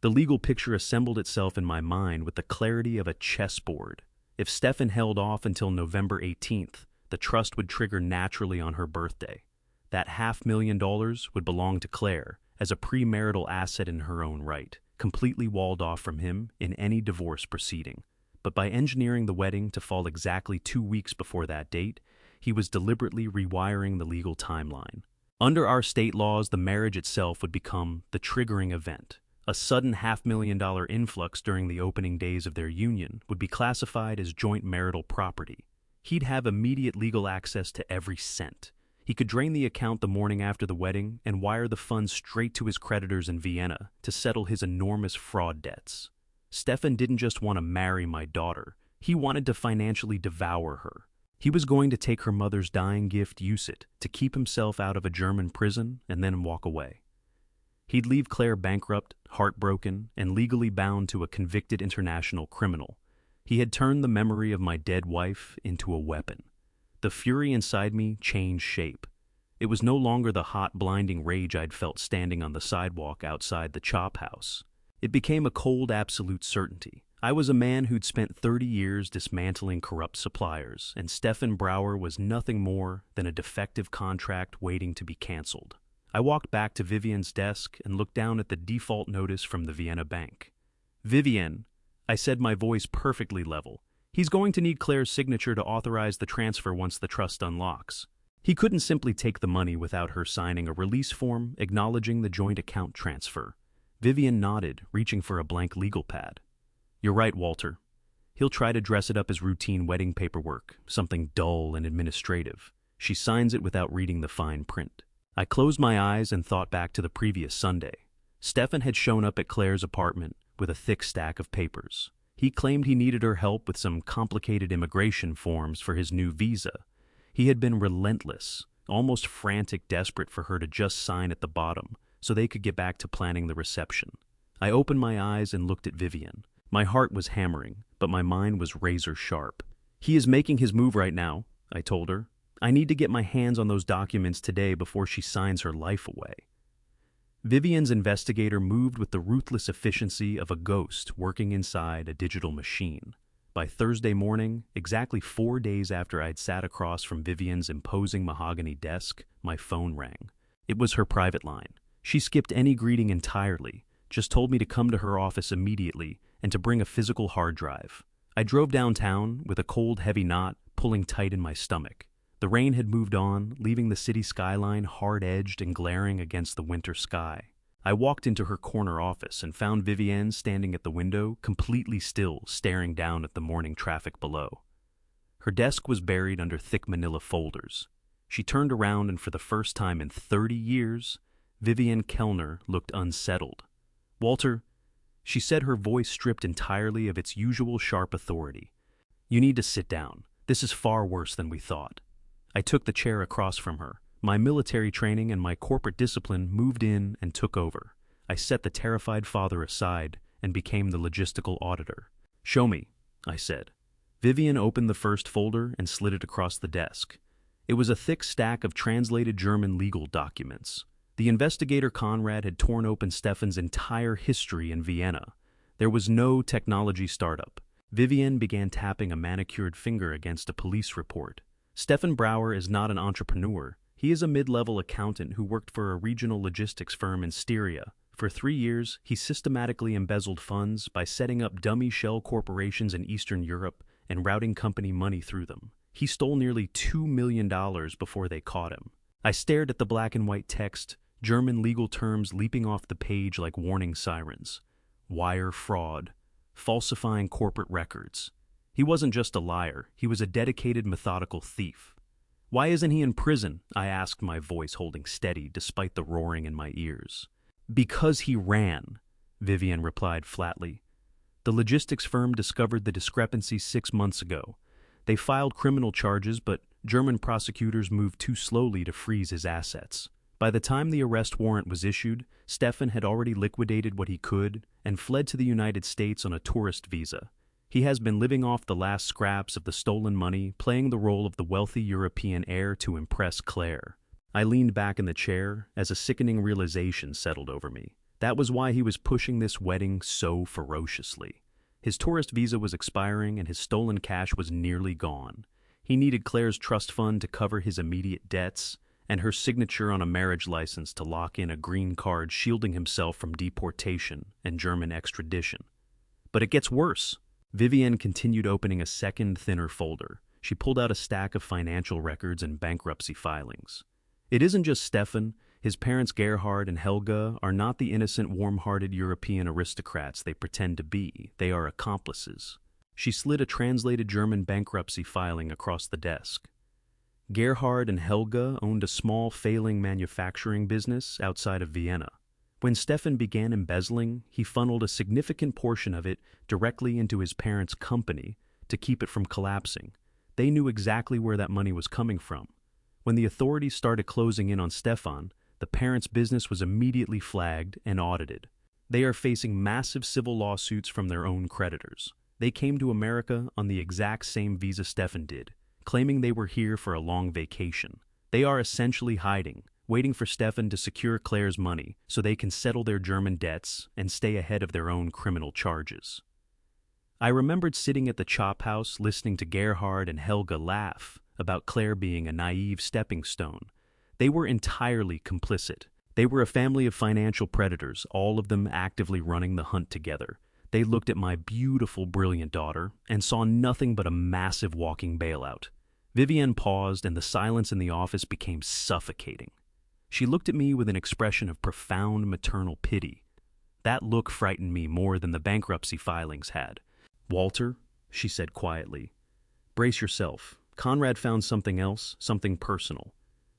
[SPEAKER 1] The legal picture assembled itself in my mind with the clarity of a chessboard. If Stefan held off until November 18th, the trust would trigger naturally on her birthday. That $500,000 would belong to Claire as a premarital asset in her own right, completely walled off from him in any divorce proceeding. But by engineering the wedding to fall exactly 2 weeks before that date, he was deliberately rewiring the legal timeline. Under our state laws, the marriage itself would become the triggering event. A sudden $500,000 influx during the opening days of their union would be classified as joint marital property. He'd have immediate legal access to every cent. He could drain the account the morning after the wedding and wire the funds straight to his creditors in Vienna to settle his enormous fraud debts. Stefan didn't just want to marry my daughter, he wanted to financially devour her. He was going to take her mother's dying gift, use it to keep himself out of a German prison, and then walk away. He'd leave Claire bankrupt, heartbroken, and legally bound to a convicted international criminal. He had turned the memory of my dead wife into a weapon. The fury inside me changed shape. It was no longer the hot, blinding rage I'd felt standing on the sidewalk outside the chop house. It became a cold, absolute certainty. I was a man who'd spent 30 years dismantling corrupt suppliers, and Stefan Brouwer was nothing more than a defective contract waiting to be canceled. I walked back to Vivienne's desk and looked down at the default notice from the Vienna bank. "Vivienne," I said, my voice perfectly level. "He's going to need Claire's signature to authorize the transfer once the trust unlocks. He couldn't simply take the money without her signing a release form acknowledging the joint account transfer." Vivienne nodded, reaching for a blank legal pad. "You're right, Walter. He'll try to dress it up as routine wedding paperwork, something dull and administrative. She signs it without reading the fine print." I closed my eyes and thought back to the previous Sunday. Stefan had shown up at Claire's apartment with a thick stack of papers. He claimed he needed her help with some complicated immigration forms for his new visa. He had been relentless, almost frantic, desperate for her to just sign at the bottom so they could get back to planning the reception. I opened my eyes and looked at Vivienne. My heart was hammering, but my mind was razor sharp. "He is making his move right now," I told her. "I need to get my hands on those documents today before she signs her life away." Vivienne's investigator moved with the ruthless efficiency of a ghost working inside a digital machine. By Thursday morning, exactly 4 days after I'd sat across from Vivienne's imposing mahogany desk, my phone rang. It was her private line. She skipped any greeting entirely, just told me to come to her office immediately and to bring a physical hard drive. I drove downtown with a cold, heavy knot pulling tight in my stomach. The rain had moved on, leaving the city skyline hard-edged and glaring against the winter sky. I walked into her corner office and found Vivienne standing at the window, completely still, staring down at the morning traffic below. Her desk was buried under thick manila folders. She turned around, and for the first time in 30 years, Vivienne Kellner looked unsettled. "Walter," she said, her voice stripped entirely of its usual sharp authority, "you need to sit down. This is far worse than we thought." I took the chair across from her. My military training and my corporate discipline moved in and took over. I set the terrified father aside and became the logistical auditor. "Show me," I said. Vivienne opened the first folder and slid it across the desk. It was a thick stack of translated German legal documents. The investigator Conrad had torn open Stefan's entire history in Vienna. There was no technology startup. Vivienne began tapping a manicured finger against a police report. "Stefan Brouwer is not an entrepreneur. He is a mid-level accountant who worked for a regional logistics firm in Styria. For 3 years, he systematically embezzled funds by setting up dummy shell corporations in Eastern Europe and routing company money through them. He stole nearly $2 million before they caught him." I stared at the black and white text, German legal terms leaping off the page like warning sirens. Wire fraud, falsifying corporate records. He wasn't just a liar, he was a dedicated, methodical thief. "Why isn't he in prison?" I asked, my voice holding steady despite the roaring in my ears. "Because he ran," Vivienne replied flatly. "The logistics firm discovered the discrepancy 6 months ago. They filed criminal charges, but German prosecutors moved too slowly to freeze his assets. By the time the arrest warrant was issued, Stefan had already liquidated what he could and fled to the United States on a tourist visa. He has been living off the last scraps of the stolen money, playing the role of the wealthy European heir to impress Claire. I leaned back in the chair as a sickening realization settled over me. That was why he was pushing this wedding so ferociously. His tourist visa was expiring and his stolen cash was nearly gone. He needed Claire's trust fund to cover his immediate debts, and her signature on a marriage license to lock in a green card shielding himself from deportation and German extradition. But it gets worse. Vivienne continued opening a second, thinner folder. She pulled out a stack of financial records and bankruptcy filings. It isn't just Stefan. His parents Gerhard and Helga are not the innocent, warm-hearted European aristocrats they pretend to be. They are accomplices. She slid a translated German bankruptcy filing across the desk. Gerhard and Helga owned a small, failing manufacturing business outside of Vienna. When Stefan began embezzling, he funneled a significant portion of it directly into his parents' company to keep it from collapsing. They knew exactly where that money was coming from. When the authorities started closing in on Stefan, the parents' business was immediately flagged and audited. They are facing massive civil lawsuits from their own creditors. They came to America on the exact same visa Stefan did, claiming they were here for a long vacation. They are essentially hiding, waiting for Stefan to secure Claire's money so they can settle their German debts and stay ahead of their own criminal charges. I remembered sitting at the chop house listening to Gerhard and Helga laugh about Claire being a naive stepping stone. They were entirely complicit. They were a family of financial predators, all of them actively running the hunt together. They looked at my beautiful, brilliant daughter and saw nothing but a massive walking bailout. Vivienne paused and the silence in the office became suffocating. She looked at me with an expression of profound maternal pity. That look frightened me more than the bankruptcy filings had. "Walter," she said quietly, "brace yourself. Conrad found something else, something personal."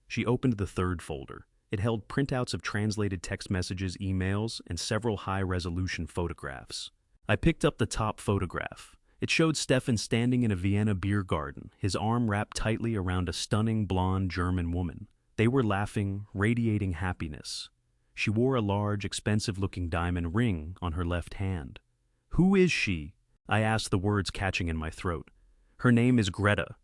[SPEAKER 1] She opened the third folder. It held printouts of translated text messages, emails, and several high-resolution photographs. I picked up the top photograph. It showed Stefan standing in a Vienna beer garden, his arm wrapped tightly around a stunning blonde German woman. They were laughing, radiating happiness. She wore a large, expensive-looking diamond ring on her left hand. "Who is she?" I asked, the words catching in my throat. "Her name is Greta."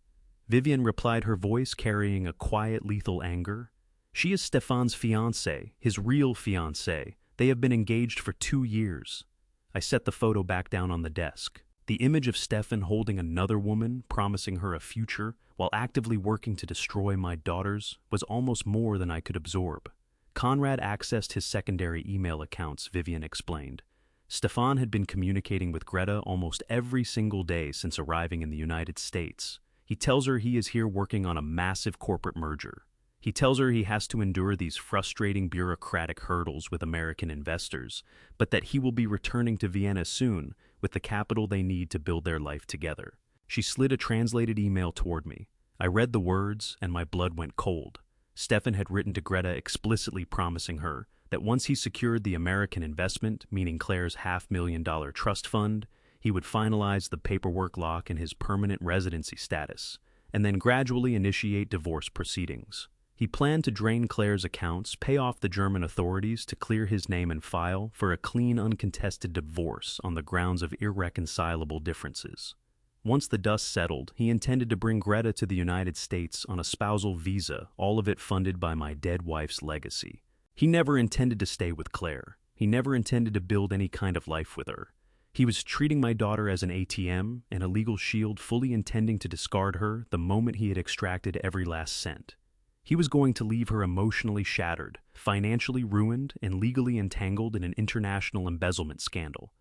[SPEAKER 1] Vivienne replied, her voice carrying a quiet, lethal anger. "She is Stefan's fiancée, his real fiancée. They have been engaged for 2 years. I set the photo back down on the desk. The image of Stefan holding another woman, promising her a future, while actively working to destroy my daughters, was almost more than I could absorb. Conrad accessed his secondary email accounts, Vivienne explained. Stefan had been communicating with Greta almost every single day since arriving in the United States. He tells her he is here working on a massive corporate merger. He tells her he has to endure these frustrating bureaucratic hurdles with American investors, but that he will be returning to Vienna soon with the capital they need to build their life together. She slid a translated email toward me. I read the words, and my blood went cold. Stefan had written to Greta explicitly promising her that once he secured the American investment, meaning Claire's $500,000 trust fund, he would finalize the paperwork lock in his permanent residency status, and then gradually initiate divorce proceedings. He planned to drain Claire's accounts, pay off the German authorities to clear his name and file for a clean, uncontested divorce on the grounds of irreconcilable differences. Once the dust settled, he intended to bring Greta to the United States on a spousal visa, all of it funded by my dead wife's legacy. He never intended to stay with Claire. He never intended to build any kind of life with her. He was treating my daughter as an ATM and a legal shield, fully intending to discard her the moment he had extracted every last cent. He was going to leave her emotionally shattered, financially ruined, and legally entangled in an international embezzlement scandal.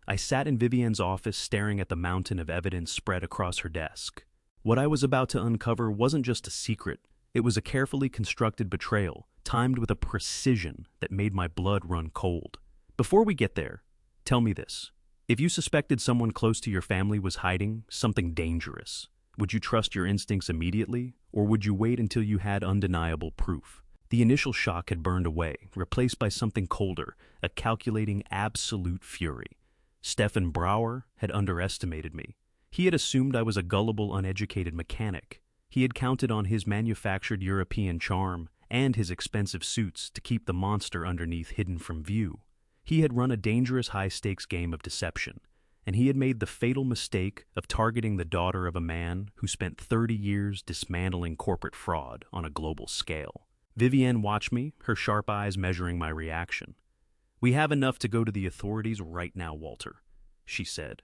[SPEAKER 1] I sat in Vivienne's office staring at the mountain of evidence spread across her desk. What I was about to uncover wasn't just a secret. It was a carefully constructed betrayal, timed with a precision that made my blood run cold. Before we get there, tell me this. If you suspected someone close to your family was hiding something dangerous, would you trust your instincts immediately, or would you wait until you had undeniable proof? The initial shock had burned away, replaced by something colder, a calculating absolute fury. Stefan Brauer had underestimated me. He had assumed I was a gullible, uneducated mechanic. He had counted on his manufactured European charm and his expensive suits to keep the monster underneath hidden from view. He had run a dangerous high-stakes game of deception, and he had made the fatal mistake of targeting the daughter of a man who spent 30 years dismantling corporate fraud on a global scale. Vivienne watched me, her sharp eyes measuring my reaction. "We have enough to go to the authorities right now, Walter," she said.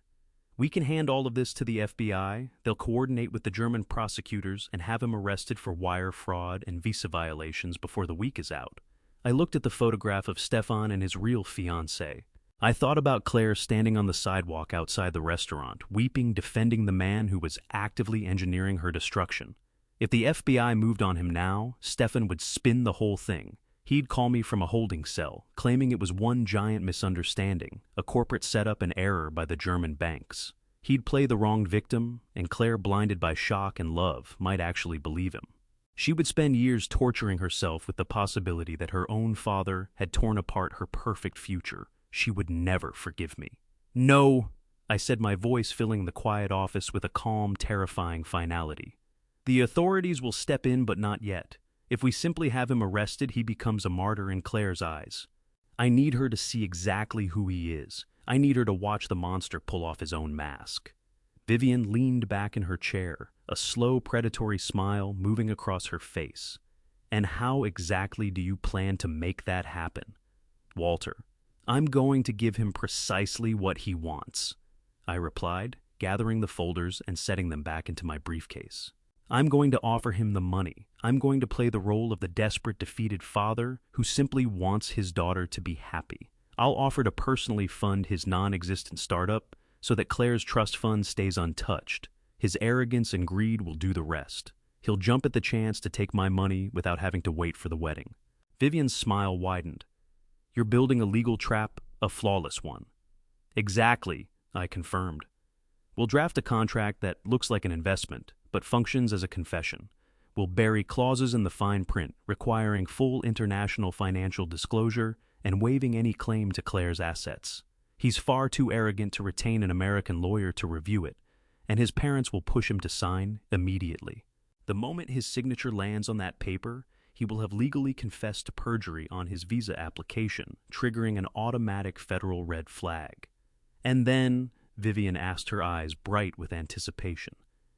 [SPEAKER 1] "We can hand all of this to the FBI, they'll coordinate with the German prosecutors and have him arrested for wire fraud and visa violations before the week is out." I looked at the photograph of Stefan and his real fiancée. I thought about Claire standing on the sidewalk outside the restaurant, weeping, defending the man who was actively engineering her destruction. If the FBI moved on him now, Stefan would spin the whole thing. He'd call me from a holding cell, claiming it was one giant misunderstanding, a corporate setup and error by the German banks. He'd play the wronged victim, and Claire, blinded by shock and love, might actually believe him. She would spend years torturing herself with the possibility that her own father had torn apart her perfect future. She would never forgive me. "No," I said, my voice filling the quiet office with a calm, terrifying finality. "The authorities will step in, but not yet. If we simply have him arrested, he becomes a martyr in Claire's eyes. I need her to see exactly who he is. I need her to watch the monster pull off his own mask." Vivienne leaned back in her chair, a slow, predatory smile moving across her face. "And how exactly do you plan to make that happen?" "Walter, I'm going to give him precisely what he wants," I replied, gathering the folders and setting them back into my briefcase. "I'm going to offer him the money. I'm going to play the role of the desperate, defeated father who simply wants his daughter to be happy. I'll offer to personally fund his non-existent startup so that Claire's trust fund stays untouched. His arrogance and greed will do the rest. He'll jump at the chance to take my money without having to wait for the wedding." Vivienne's smile widened. "You're building a legal trap, a flawless one." "Exactly," I confirmed. "We'll draft a contract that looks like an investment, but functions as a confession. We'll bury clauses in the fine print, requiring full international financial disclosure and waiving any claim to Claire's assets. He's far too arrogant to retain an American lawyer to review it, and his parents will push him to sign immediately. The moment his signature lands on that paper, he will have legally confessed to perjury on his visa application, triggering an automatic federal red flag. And then," Vivienne asked, her eyes bright with anticipation.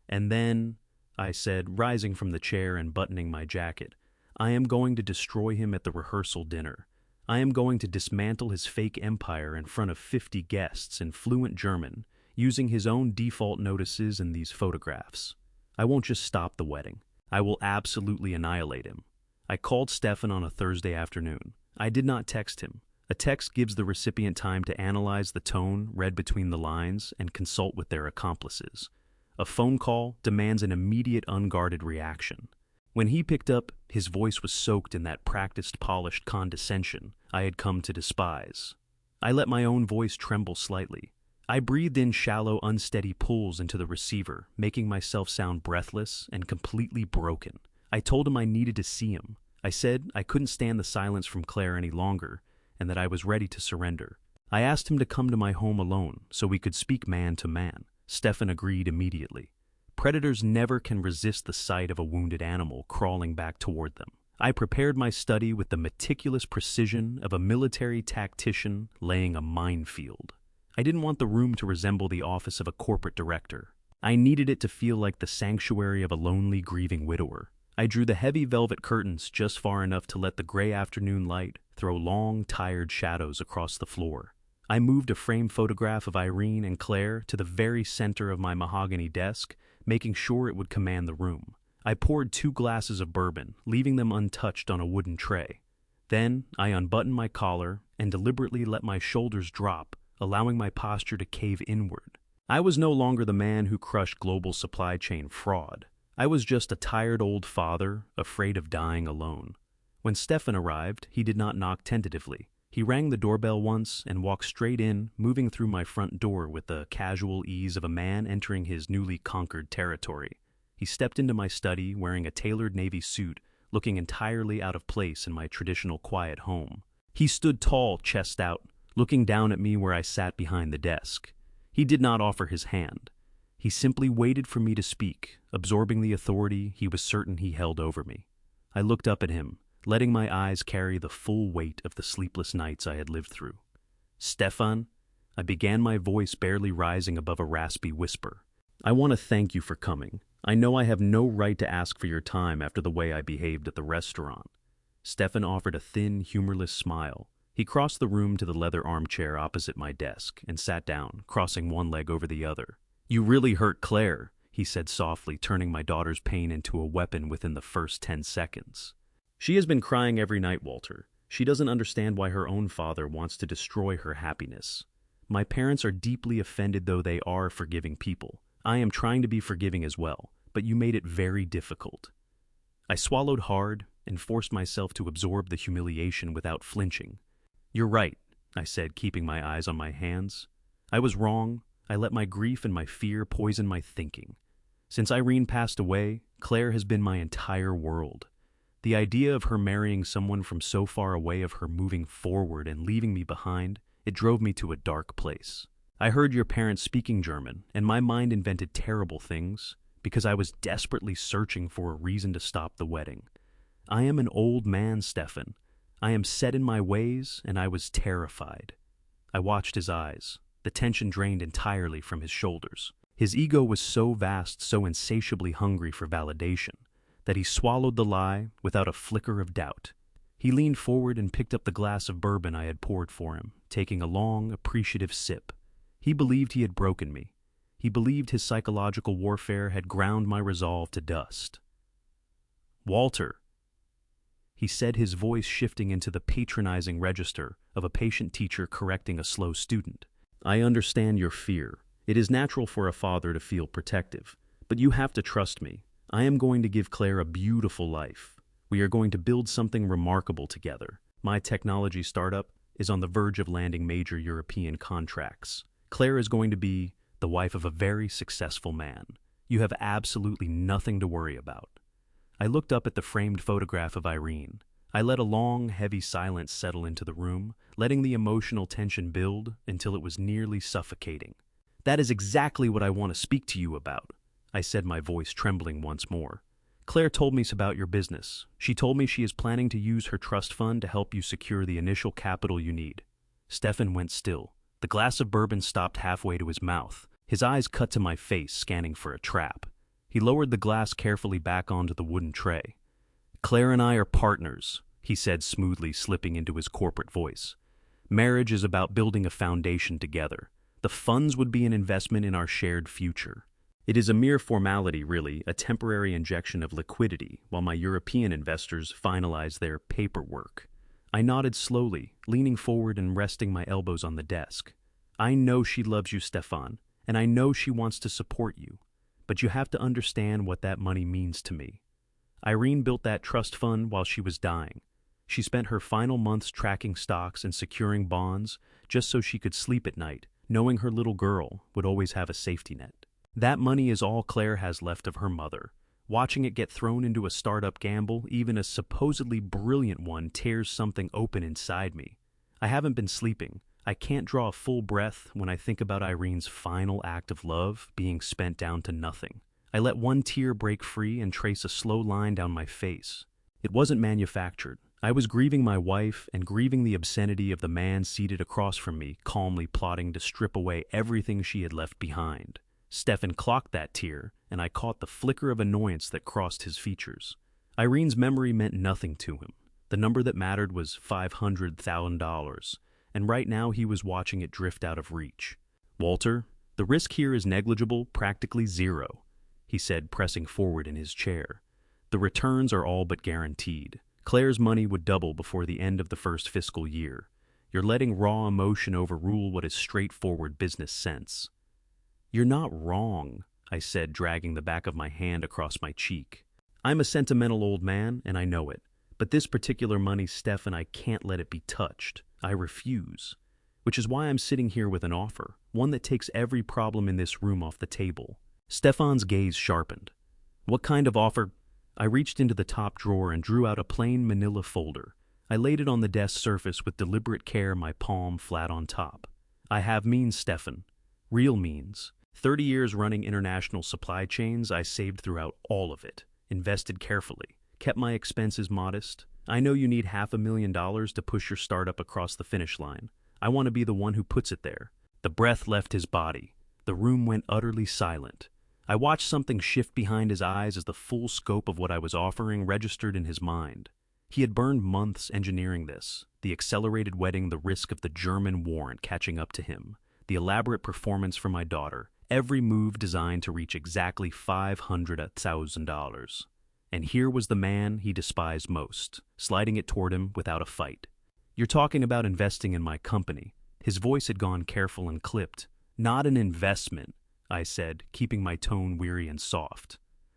[SPEAKER 1] "And then," I said, rising from the chair and buttoning my jacket, "I am going to destroy him at the rehearsal dinner. I am going to dismantle his fake empire in front of 50 guests in fluent German, using his own default notices in these photographs. I won't just stop the wedding. I will absolutely annihilate him." I called Stefan on a Thursday afternoon. I did not text him. A text gives the recipient time to analyze the tone read between the lines and consult with their accomplices. A phone call demands an immediate, unguarded reaction. When he picked up, his voice was soaked in that practiced, polished condescension I had come to despise. I let my own voice tremble slightly. I breathed in shallow, unsteady pulls into the receiver, making myself sound breathless and completely broken. I told him I needed to see him. I said I couldn't stand the silence from Claire any longer, and that I was ready to surrender. I asked him to come to my home alone so we could speak man to man. Stefan agreed immediately. Predators never can resist the sight of a wounded animal crawling back toward them. I prepared my study with the meticulous precision of a military tactician laying a minefield. I didn't want the room to resemble the office of a corporate director. I needed it to feel like the sanctuary of a lonely, grieving widower. I drew the heavy velvet curtains just far enough to let the gray afternoon light throw long, tired shadows across the floor. I moved a framed photograph of Irene and Claire to the very center of my mahogany desk, making sure it would command the room. I poured 2 glasses of bourbon, leaving them untouched on a wooden tray. Then I unbuttoned my collar and deliberately let my shoulders drop, allowing my posture to cave inward. I was no longer the man who crushed global supply chain fraud. I was just a tired old father, afraid of dying alone. When Stefan arrived, he did not knock tentatively. He rang the doorbell once and walked straight in, moving through my front door with the casual ease of a man entering his newly conquered territory. He stepped into my study wearing a tailored navy suit, looking entirely out of place in my traditional quiet home. He stood tall, chest out, looking down at me where I sat behind the desk. He did not offer his hand. He simply waited for me to speak, absorbing the authority he was certain he held over me. I looked up at him, letting my eyes carry the full weight of the sleepless nights I had lived through. "Stefan," I began, my voice barely rising above a raspy whisper. "I want to thank you for coming. I know I have no right to ask for your time after the way I behaved at the restaurant." Stefan offered a thin, humorless smile. He crossed the room to the leather armchair opposite my desk and sat down, crossing one leg over the other. "You really hurt Claire," he said softly, turning my daughter's pain into a weapon within the first 10 seconds. "She has been crying every night, Walter. She doesn't understand why her own father wants to destroy her happiness. My parents are deeply offended, though they are forgiving people. I am trying to be forgiving as well, but you made it very difficult." I swallowed hard and forced myself to absorb the humiliation without flinching. "You're right," I said, keeping my eyes on my hands. "I was wrong. I let my grief and my fear poison my thinking. Since Irene passed away, Claire has been my entire world. The idea of her marrying someone from so far away, of her moving forward and leaving me behind, it drove me to a dark place. I heard your parents speaking German, and my mind invented terrible things, because I was desperately searching for a reason to stop the wedding. I am an old man, Stefan. I am set in my ways, and I was terrified." I watched his eyes. The tension drained entirely from his shoulders. His ego was so vast, so insatiably hungry for validation, that he swallowed the lie without a flicker of doubt. He leaned forward and picked up the glass of bourbon I had poured for him, taking a long, appreciative sip. He believed he had broken me. He believed his psychological warfare had ground my resolve to dust. "Walter," he said, his voice shifting into the patronizing register of a patient teacher correcting a slow student. "I understand your fear. It is natural for a father to feel protective, but you have to trust me. I am going to give Claire a beautiful life. We are going to build something remarkable together. My technology startup is on the verge of landing major European contracts. Claire is going to be the wife of a very successful man. You have absolutely nothing to worry about." I looked up at the framed photograph of Irene. I let a long, heavy silence settle into the room, letting the emotional tension build until it was nearly suffocating. "That is exactly what I want to speak to you about," I said, my voice trembling once more. "Claire told me about your business. She told me she is planning to use her trust fund to help you secure the initial capital you need." Stefan went still. The glass of bourbon stopped halfway to his mouth. His eyes cut to my face, scanning for a trap. He lowered the glass carefully back onto the wooden tray. "Claire and I are partners," he said smoothly, slipping into his corporate voice. "Marriage is about building a foundation together. The funds would be an investment in our shared future. It is a mere formality, really, a temporary injection of liquidity, while my European investors finalize their paperwork." I nodded slowly, leaning forward and resting my elbows on the desk. "I know she loves you, Stefan, and I know she wants to support you. But you have to understand what that money means to me. Irene built that trust fund while she was dying. She spent her final months tracking stocks and securing bonds just so she could sleep at night, knowing her little girl would always have a safety net. That money is all Claire has left of her mother. Watching it get thrown into a startup gamble, even a supposedly brilliant one, tears something open inside me. I haven't been sleeping. I can't draw a full breath when I think about Irene's final act of love being spent down to nothing. I let one tear break free and trace a slow line down my face. It wasn't manufactured. I was grieving my wife and grieving the obscenity of the man seated across from me, calmly plotting to strip away everything she had left behind. Stefan clocked that tear, and I caught the flicker of annoyance that crossed his features. Irene's memory meant nothing to him. The number that mattered was $500,000. And right now he was watching it drift out of reach. "Walter, the risk here is negligible, practically zero," he said, pressing forward in his chair. "The returns are all but guaranteed. Claire's money would double before the end of the first fiscal year. You're letting raw emotion overrule what is straightforward business sense." "You're not wrong," I said, dragging the back of my hand across my cheek. "I'm a sentimental old man, and I know it. But this particular money, Stefan, I can't let it be touched. I refuse. Which is why I'm sitting here with an offer, one that takes every problem in this room off the table." Stefan's gaze sharpened. "What kind of offer?" I reached into the top drawer and drew out a plain manila folder. I laid it on the desk surface with deliberate care, my palm flat on top. "I have means, Stefan. Real means. 30 years running international supply chains, I saved throughout all of it, invested carefully, kept my expenses modest. I know you need $500,000 to push your startup across the finish line. I want to be the one who puts it there. The breath left his body. The room went utterly silent. I watched something shift behind his eyes as the full scope of what I was offering registered in his mind. He had burned months engineering this, the accelerated wedding, the risk of the German warrant catching up to him, the elaborate performance for my daughter, every move designed to reach exactly $500,000. And here was the man he despised most, sliding it toward him without a fight. You're talking about investing in my company. His voice had gone careful and clipped. Not an investment, I said, keeping my tone weary and soft.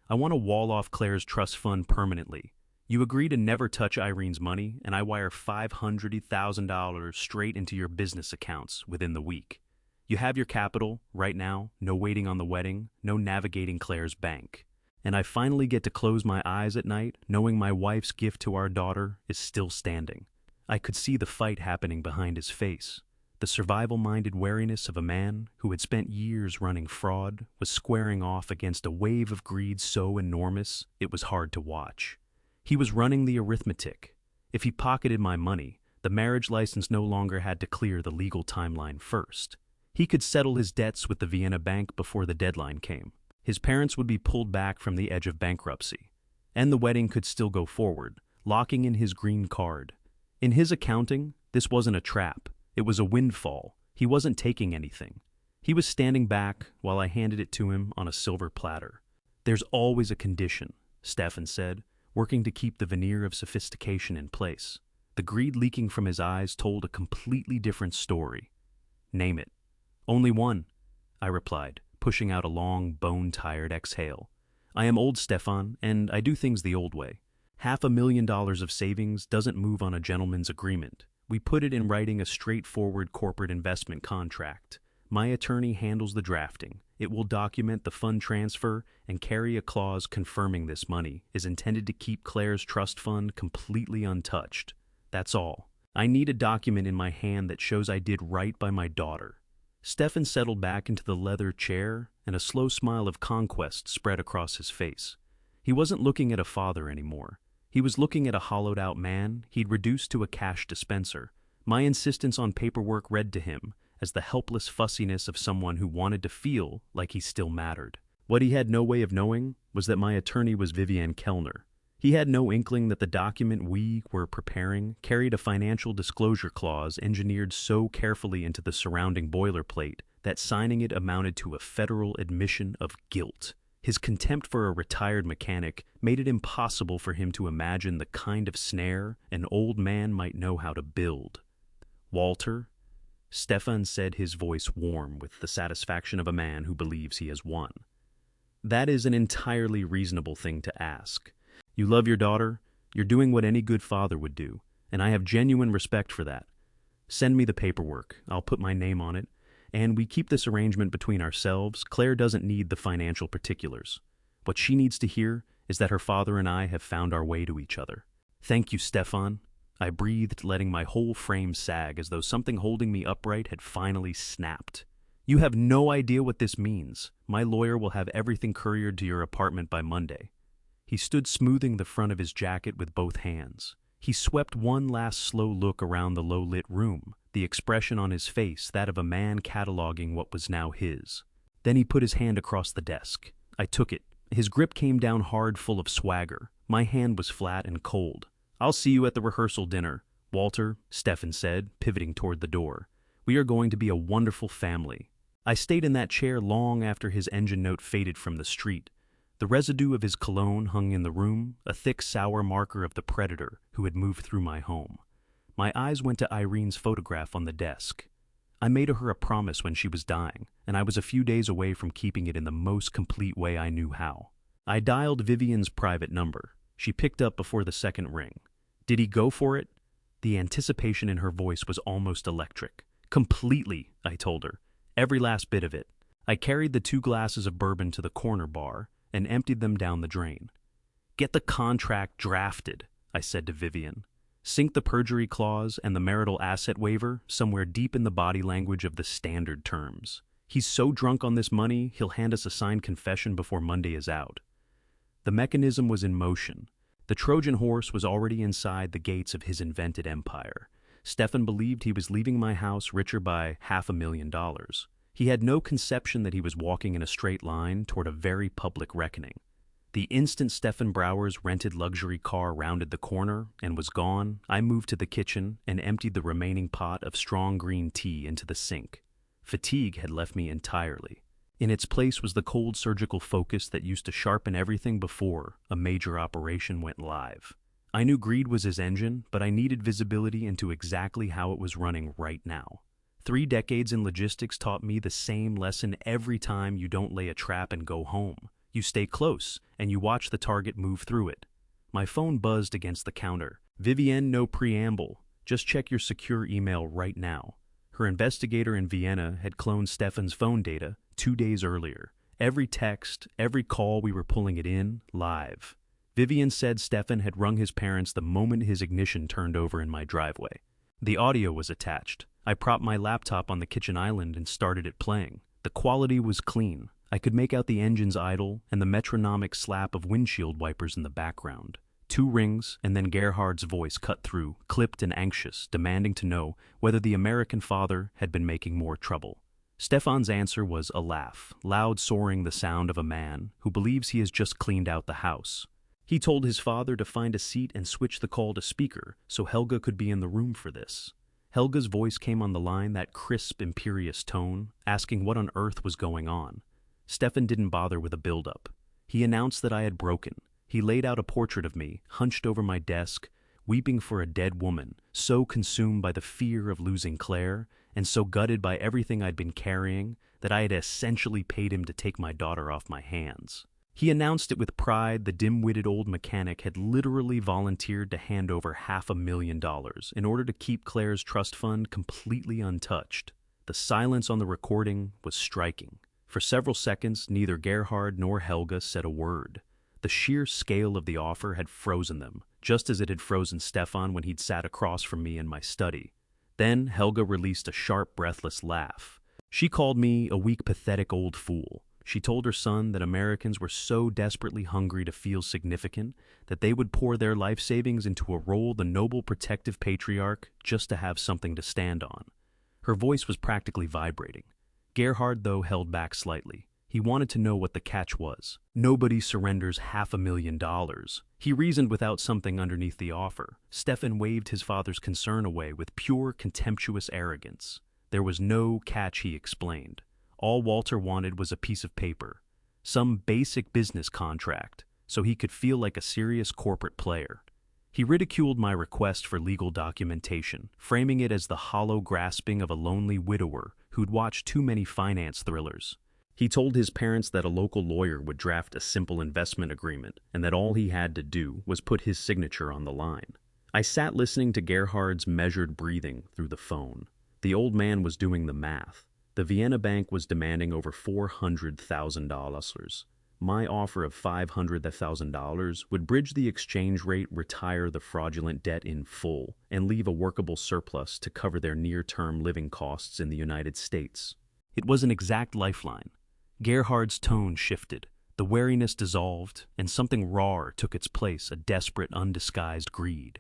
[SPEAKER 1] I want to wall off Claire's trust fund permanently. You agree to never touch Irene's money, and I wire $500,000 straight into your business accounts within the week. You have your capital, right now, no waiting on the wedding, no navigating Claire's bank. And I finally get to close my eyes at night, knowing my wife's gift to our daughter is still standing. I could see the fight happening behind his face. The survival-minded wariness of a man who had spent years running fraud was squaring off against a wave of greed so enormous it was hard to watch. He was running the arithmetic. If he pocketed my money, the marriage license no longer had to clear the legal timeline first. He could settle his debts with the Vienna bank before the deadline came. His parents would be pulled back from the edge of bankruptcy. And the wedding could still go forward, locking in his green card. In his accounting, this wasn't a trap. It was a windfall. He wasn't taking anything. He was standing back while I handed it to him on a silver platter. There's always a condition, Stefan said, working to keep the veneer of sophistication in place. The greed leaking from his eyes told a completely different story. Name it. Only one, I replied, pushing out a long, bone-tired exhale. I am old, Stefan, and I do things the old way. $500,000 of savings doesn't move on a gentleman's agreement. We put it in writing a straightforward corporate investment contract. My attorney handles the drafting. It will document the fund transfer and carry a clause confirming this money is intended to keep Claire's trust fund completely untouched. That's all. I need a document in my hand that shows I did right by my daughter. Stefan settled back into the leather chair, and a slow smile of conquest spread across his face. He wasn't looking at a father anymore. He was looking at a hollowed-out man he'd reduced to a cash dispenser. My insistence on paperwork read to him as the helpless fussiness of someone who wanted to feel like he still mattered. What he had no way of knowing was that my attorney was Vivian Kellner. He had no inkling that the document we were preparing carried a financial disclosure clause engineered so carefully into the surrounding boilerplate that signing it amounted to a federal admission of guilt. His contempt for a retired mechanic made it impossible for him to imagine the kind of snare an old man might know how to build. Walter, Stefan said, his voice warm with the satisfaction of a man who believes he has won. That is an entirely reasonable thing to ask. You love your daughter, you're doing what any good father would do, and I have genuine respect for that. Send me the paperwork, I'll put my name on it, and we keep this arrangement between ourselves. Claire doesn't need the financial particulars. What she needs to hear is that her father and I have found our way to each other. Thank you, Stefan. I breathed, letting my whole frame sag as though something holding me upright had finally snapped. You have no idea what this means. My lawyer will have everything couriered to your apartment by Monday. He stood smoothing the front of his jacket with both hands. He swept one last slow look around the low-lit room, the expression on his face that of a man cataloging what was now his. Then he put his hand across the desk. I took it. His grip came down hard, full of swagger. My hand was flat and cold. I'll see you at the rehearsal dinner, Walter, Stefan said, pivoting toward the door. We are going to be a wonderful family. I stayed in that chair long after his engine note faded from the street. The residue of his cologne hung in the room, a thick, sour marker of the predator who had moved through my home. My eyes went to Irene's photograph on the desk. I made her a promise when she was dying, and I was a few days away from keeping it in the most complete way I knew how. I dialed Vivian's private number. She picked up before the second ring. Did he go for it? The anticipation in her voice was almost electric. Completely, I told her. Every last bit of it. I carried the 2 glasses of bourbon to the corner bar and emptied them down the drain. Get the contract drafted, I said to Vivian. Sink the perjury clause and the marital asset waiver somewhere deep in the body language of the standard terms. He's so drunk on this money, he'll hand us a signed confession before Monday is out. The mechanism was in motion. The Trojan horse was already inside the gates of his invented empire. Stefan believed he was leaving my house richer by $500,000. He had no conception that he was walking in a straight line toward a very public reckoning. The instant Stefan Brouwer's rented luxury car rounded the corner and was gone, I moved to the kitchen and emptied the remaining pot of strong green tea into the sink. Fatigue had left me entirely. In its place was the cold surgical focus that used to sharpen everything before a major operation went live. I knew greed was his engine, but I needed visibility into exactly how it was running right now. 3 decades in logistics taught me the same lesson every time: you don't lay a trap and go home. You stay close, and you watch the target move through it. My phone buzzed against the counter. Vivienne, no preamble. Just check your secure email right now. Her investigator in Vienna had cloned Stefan's phone data 2 days earlier. Every text, every call, we were pulling it in, live. Vivian said Stefan had rung his parents the moment his ignition turned over in my driveway. The audio was attached. I propped my laptop on the kitchen island and started it playing. The quality was clean. I could make out the engine's idle and the metronomic slap of windshield wipers in the background. 2 rings, and then Gerhard's voice cut through, clipped and anxious, demanding to know whether the American father had been making more trouble. Stefan's answer was a laugh, loud, soaring, the sound of a man who believes he has just cleaned out the house. He told his father to find a seat and switch the call to speaker so Helga could be in the room for this. Helga's voice came on the line, that crisp, imperious tone, asking what on earth was going on. Stefan didn't bother with a build-up. He announced that I had broken. He laid out a portrait of me, hunched over my desk, weeping for a dead woman, so consumed by the fear of losing Claire, and so gutted by everything I'd been carrying, that I had essentially paid him to take my daughter off my hands. He announced it with pride. The dim-witted old mechanic had literally volunteered to hand over $500,000 in order to keep Claire's trust fund completely untouched. The silence on the recording was striking. For several seconds, neither Gerhard nor Helga said a word. The sheer scale of the offer had frozen them, just as it had frozen Stefan when he'd sat across from me in my study. Then Helga released a sharp, breathless laugh. She called me a weak, pathetic old fool. She told her son that Americans were so desperately hungry to feel significant that they would pour their life savings into a role the noble protective patriarch just to have something to stand on. Her voice was practically vibrating. Gerhard, though, held back slightly. He wanted to know what the catch was. Nobody surrenders $500,000. He reasoned without something underneath the offer. Stefan waved his father's concern away with pure, contemptuous arrogance. There was no catch, he explained. All Walter wanted was a piece of paper, some basic business contract, so he could feel like a serious corporate player. He ridiculed my request for legal documentation, framing it as the hollow grasping of a lonely widower who'd watched too many finance thrillers. He told his parents that a local lawyer would draft a simple investment agreement and that all he had to do was put his signature on the line. I sat listening to Gerhard's measured breathing through the phone. The old man was doing the math. The Vienna bank was demanding over $400,000. My offer of $500,000 would bridge the exchange rate, retire the fraudulent debt in full, and leave a workable surplus to cover their near-term living costs in the United States. It was an exact lifeline. Gerhard's tone shifted. The wariness dissolved, and something rawer took its place, a desperate, undisguised greed.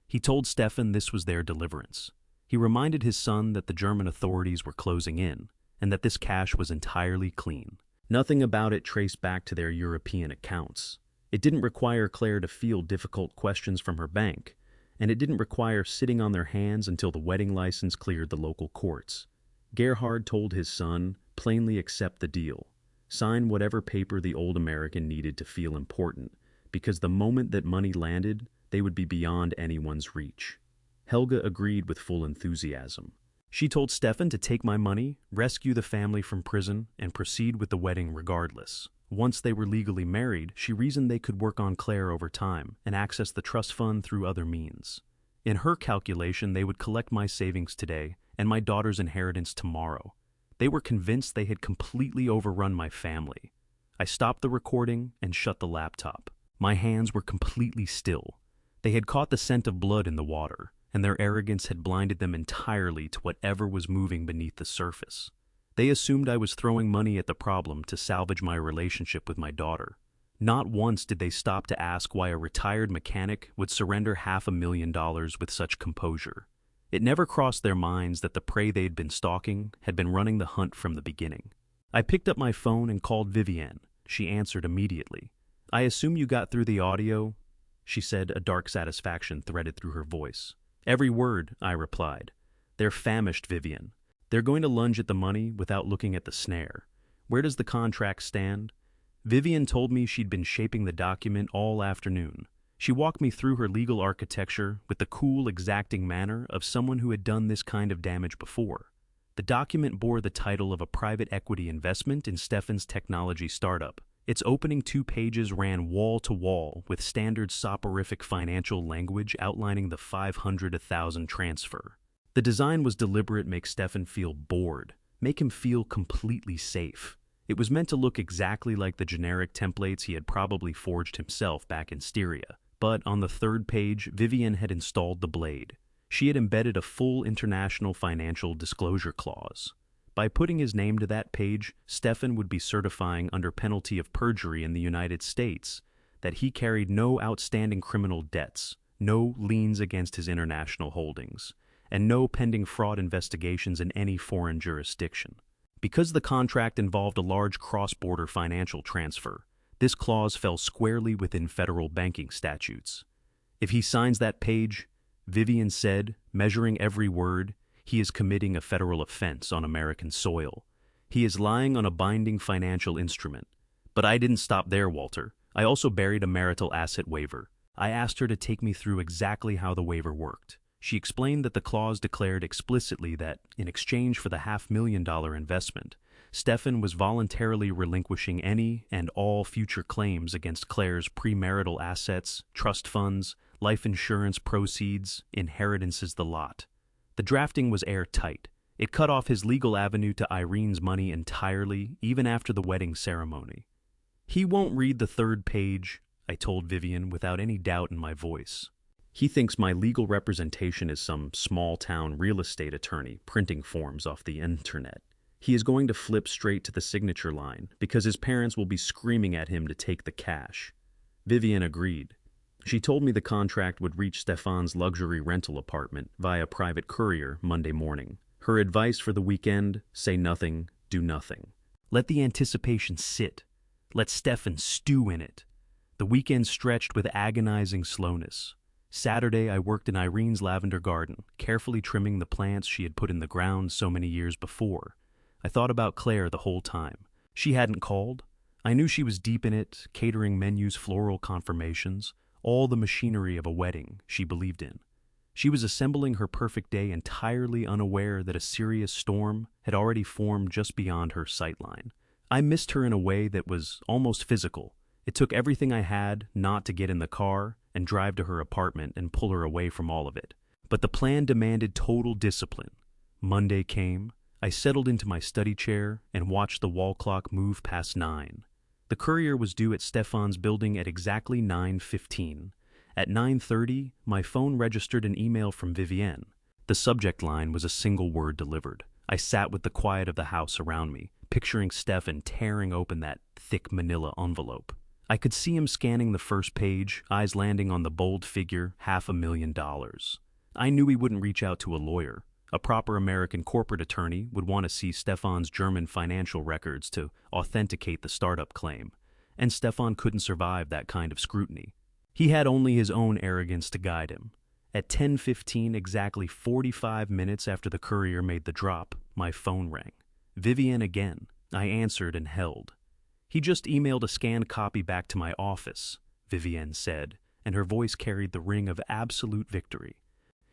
[SPEAKER 1] He told Stefan this was their deliverance. He reminded his son that the German authorities were closing in, and that this cash was entirely clean. Nothing about it traced back to their European accounts. It didn't require Claire to field difficult questions from her bank, and it didn't require sitting on their hands until the wedding license cleared the local courts. Gerhard told his son, plainly accept the deal. Sign whatever paper the old American needed to feel important, because the moment that money landed, they would be beyond anyone's reach. Helga agreed with full enthusiasm. She told Stefan to take my money, rescue the family from prison, and proceed with the wedding regardless. Once they were legally married, she reasoned they could work on Claire over time and access the trust fund through other means. In her calculation, they would collect my savings today and my daughter's inheritance tomorrow. They were convinced they had completely overrun my family. I stopped the recording and shut the laptop. My hands were completely still. They had caught the scent of blood in the water, and their arrogance had blinded them entirely to whatever was moving beneath the surface. They assumed I was throwing money at the problem to salvage my relationship with my daughter. Not once did they stop to ask why a retired mechanic would surrender $500,000 with such composure. It never crossed their minds that the prey they'd been stalking had been running the hunt from the beginning. I picked up my phone and called Vivienne. She answered immediately. "I assume you got through the audio?" she said, a dark satisfaction threaded through her voice. "Every word," I replied. "They're famished, Vivienne. They're going to lunge at the money without looking at the snare. Where does the contract stand?" Vivienne told me she'd been shaping the document all afternoon. She walked me through her legal architecture with the cool, exacting manner of someone who had done this kind of damage before. The document bore the title of a private equity investment in Stefan's technology startup. Its opening 2 pages ran wall to wall with standard soporific financial language outlining the 500,000 transfer. The design was deliberate, make Stefan feel bored, make him feel completely safe. It was meant to look exactly like the generic templates he had probably forged himself back in Styria. But on the 3rd page, Vivienne had installed the blade. She had embedded a full international financial disclosure clause. By putting his name to that page, Stefan would be certifying under penalty of perjury in the United States that he carried no outstanding criminal debts, no liens against his international holdings, and no pending fraud investigations in any foreign jurisdiction. Because the contract involved a large cross-border financial transfer, this clause fell squarely within federal banking statutes. If he signs that page, Vivienne said, measuring every word, he is committing a federal offense on American soil. He is lying on a binding financial instrument. But I didn't stop there, Walter. I also buried a marital asset waiver. I asked her to take me through exactly how the waiver worked. She explained that the clause declared explicitly that, in exchange for the $500,000 investment, Stefan was voluntarily relinquishing any and all future claims against Claire's premarital assets, trust funds, life insurance proceeds, inheritances, the lot. The drafting was airtight. It cut off his legal avenue to Irene's money entirely, even after the wedding ceremony. "He won't read the 3rd page," I told Vivienne without any doubt in my voice. "He thinks my legal representation is some small-town real estate attorney printing forms off the internet. He is going to flip straight to the signature line because his parents will be screaming at him to take the cash." Vivienne agreed. She told me the contract would reach Stefan's luxury rental apartment via private courier Monday morning. Her advice for the weekend: say nothing, do nothing. Let the anticipation sit. Let Stefan stew in it. The weekend stretched with agonizing slowness. Saturday, I worked in Irene's lavender garden, carefully trimming the plants she had put in the ground so many years before. I thought about Claire the whole time. She hadn't called. I knew she was deep in it, catering menus, floral confirmations, all the machinery of a wedding she believed in. She was assembling her perfect day entirely unaware that a serious storm had already formed just beyond her sightline. I missed her in a way that was almost physical. It took everything I had not to get in the car and drive to her apartment and pull her away from all of it. But the plan demanded total discipline. Monday came. I settled into my study chair and watched the wall clock move past 9. The courier was due at Stefan's building at exactly 9:15. At 9:30, my phone registered an email from Vivienne. The subject line was a single word delivered. I sat with the quiet of the house around me, picturing Stefan tearing open that thick manila envelope. I could see him scanning the first page, eyes landing on the bold figure, $500,000. I knew he wouldn't reach out to a lawyer. A proper American corporate attorney would want to see Stefan's German financial records to authenticate the startup claim, and Stefan couldn't survive that kind of scrutiny. He had only his own arrogance to guide him. At 10:15, exactly 45 minutes after the courier made the drop, my phone rang. Vivienne again. I answered and held. "He just emailed a scanned copy back to my office," Vivienne said, and her voice carried the ring of absolute victory.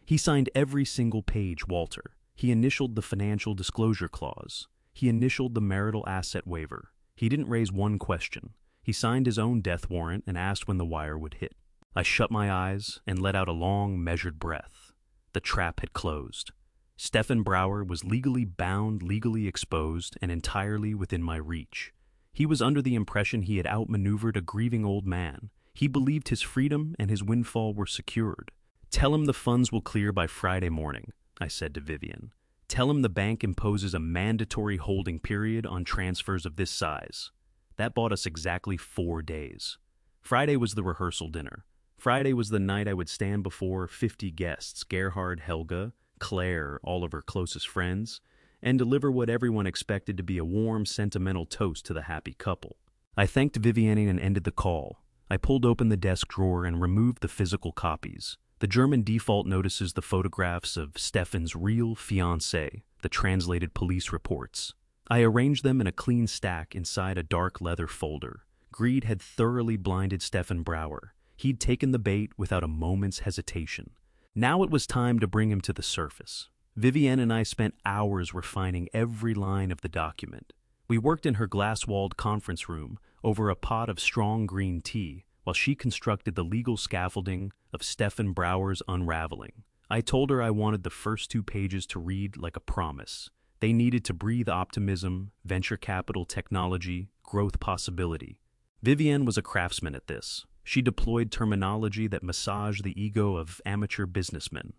[SPEAKER 1] "He signed every single page, Walter. He initialed the financial disclosure clause. He initialed the marital asset waiver. He didn't raise one question. He signed his own death warrant and asked when the wire would hit." I shut my eyes and let out a long, measured breath. The trap had closed. Stefan Brouwer was legally bound, legally exposed, and entirely within my reach. He was under the impression he had outmaneuvered a grieving old man. He believed his freedom and his windfall were secured. "Tell him the funds will clear by Friday morning," I said to Vivienne. Tell him the bank imposes a mandatory holding period on transfers of this size. That bought us exactly 4 days. Friday was the rehearsal dinner. Friday was the night I would stand before 50 guests, Gerhard, Helga, Claire, all of her closest friends, and deliver what everyone expected to be a warm, sentimental toast to the happy couple. I thanked Vivienne and ended the call. I pulled open the desk drawer and removed the physical copies. The German default notices the photographs of Stefan's real fiancée, the translated police reports. I arranged them in a clean stack inside a dark leather folder. Greed had thoroughly blinded Stefan Brouwer. He'd taken the bait without a moment's hesitation. Now it was time to bring him to the surface. Vivienne and I spent hours refining every line of the document. We worked in her glass-walled conference room over a pot of strong green tea while she constructed the legal scaffolding of Stefan Brouwer's unraveling. I told her I wanted the first 2 pages to read like a promise. They needed to breathe optimism, venture capital technology, growth possibility. Vivienne was a craftsman at this. She deployed terminology that massaged the ego of amateur businessmen.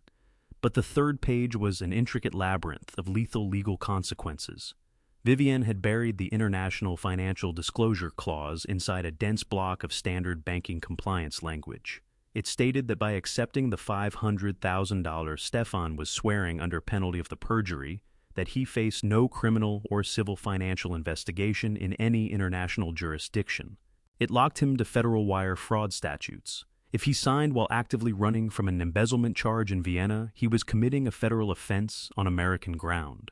[SPEAKER 1] But the 3rd page was an intricate labyrinth of lethal legal consequences. Vivienne had buried the International Financial Disclosure Clause inside a dense block of standard banking compliance language. It stated that by accepting the $500,000 Stefan was swearing under penalty of the perjury, that he faced no criminal or civil financial investigation in any international jurisdiction. It locked him to federal wire fraud statutes. If he signed while actively running from an embezzlement charge in Vienna, he was committing a federal offense on American ground.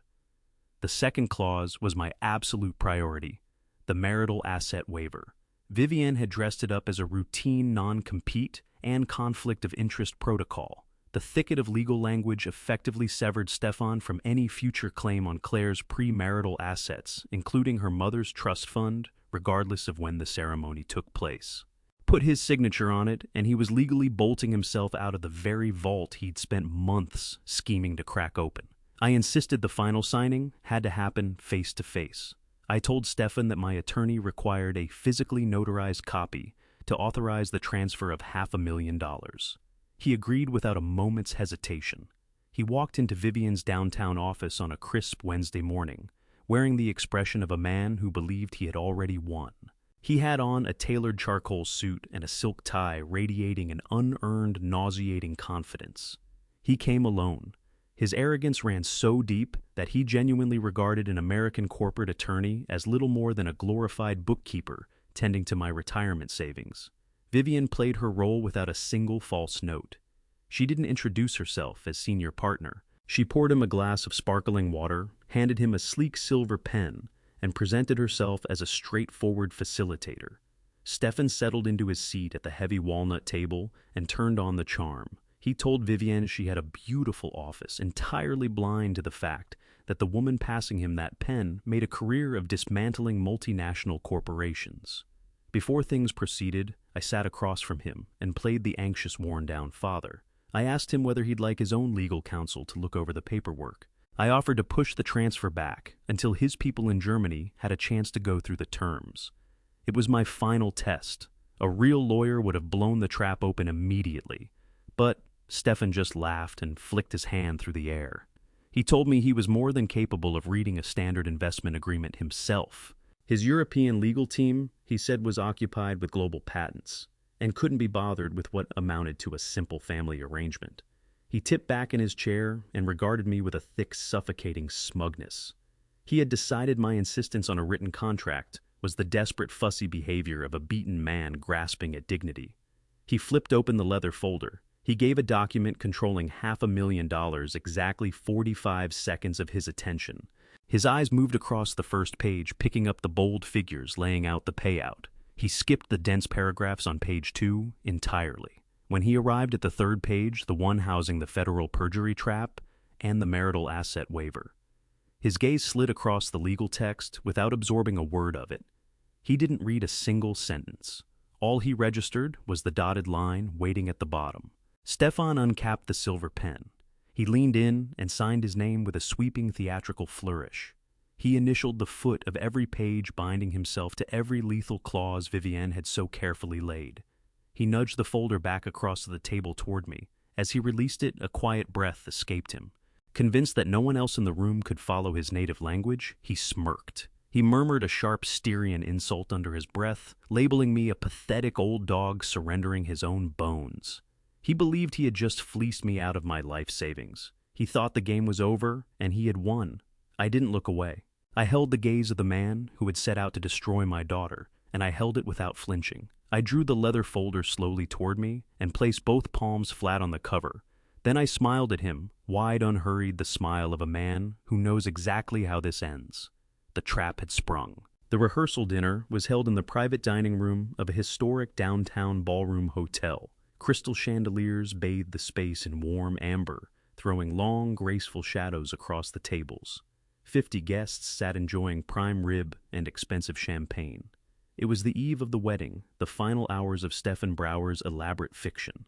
[SPEAKER 1] The 2nd clause was my absolute priority, the marital asset waiver. Vivienne had dressed it up as a routine non-compete and conflict of interest protocol. The thicket of legal language effectively severed Stefan from any future claim on Claire's premarital assets, including her mother's trust fund, regardless of when the ceremony took place. Put his signature on it, and he was legally bolting himself out of the very vault he'd spent months scheming to crack open. I insisted the final signing had to happen face to face. I told Stefan that my attorney required a physically notarized copy to authorize the transfer of $500,000. He agreed without a moment's hesitation. He walked into Vivienne's downtown office on a crisp Wednesday morning, wearing the expression of a man who believed he had already won. He had on a tailored charcoal suit and a silk tie radiating an unearned, nauseating confidence. He came alone. His arrogance ran so deep that he genuinely regarded an American corporate attorney as little more than a glorified bookkeeper tending to my retirement savings. Vivienne played her role without a single false note. She didn't introduce herself as senior partner. She poured him a glass of sparkling water, handed him a sleek silver pen, and presented herself as a straightforward facilitator. Stefan settled into his seat at the heavy walnut table and turned on the charm. He told Vivienne she had a beautiful office, entirely blind to the fact that the woman passing him that pen made a career of dismantling multinational corporations. Before things proceeded, I sat across from him and played the anxious, worn-down father. I asked him whether he'd like his own legal counsel to look over the paperwork. I offered to push the transfer back until his people in Germany had a chance to go through the terms. It was my final test. A real lawyer would have blown the trap open immediately. But Stefan just laughed and flicked his hand through the air. He told me he was more than capable of reading a standard investment agreement himself. His European legal team, he said, was occupied with global patents and couldn't be bothered with what amounted to a simple family arrangement. He tipped back in his chair and regarded me with a thick, suffocating smugness. He had decided my insistence on a written contract was the desperate, fussy behavior of a beaten man grasping at dignity. He flipped open the leather folder. He gave a document controlling $500,000 exactly 45 seconds of his attention. His eyes moved across the first page, picking up the bold figures laying out the payout. He skipped the dense paragraphs on page 2 entirely. When he arrived at the 3rd page, the one housing the federal perjury trap and the marital asset waiver, his gaze slid across the legal text without absorbing a word of it. He didn't read a single sentence. All he registered was the dotted line waiting at the bottom. Stefan uncapped the silver pen. He leaned in and signed his name with a sweeping theatrical flourish. He initialed the foot of every page, binding himself to every lethal clause Vivienne had so carefully laid. He nudged the folder back across the table toward me. As he released it, a quiet breath escaped him. Convinced that no one else in the room could follow his native language, he smirked. He murmured a sharp Styrian insult under his breath, labeling me a pathetic old dog surrendering his own bones. He believed he had just fleeced me out of my life savings. He thought the game was over, and he had won. I didn't look away. I held the gaze of the man who had set out to destroy my daughter, and I held it without flinching. I drew the leather folder slowly toward me and placed both palms flat on the cover. Then I smiled at him, wide unhurried, the smile of a man who knows exactly how this ends. The trap had sprung. The rehearsal dinner was held in the private dining room of a historic downtown ballroom hotel. Crystal chandeliers bathed the space in warm amber, throwing long, graceful shadows across the tables. 50 guests sat enjoying prime rib and expensive champagne. It was the eve of the wedding, the final hours of Stefan Brouwer's elaborate fiction.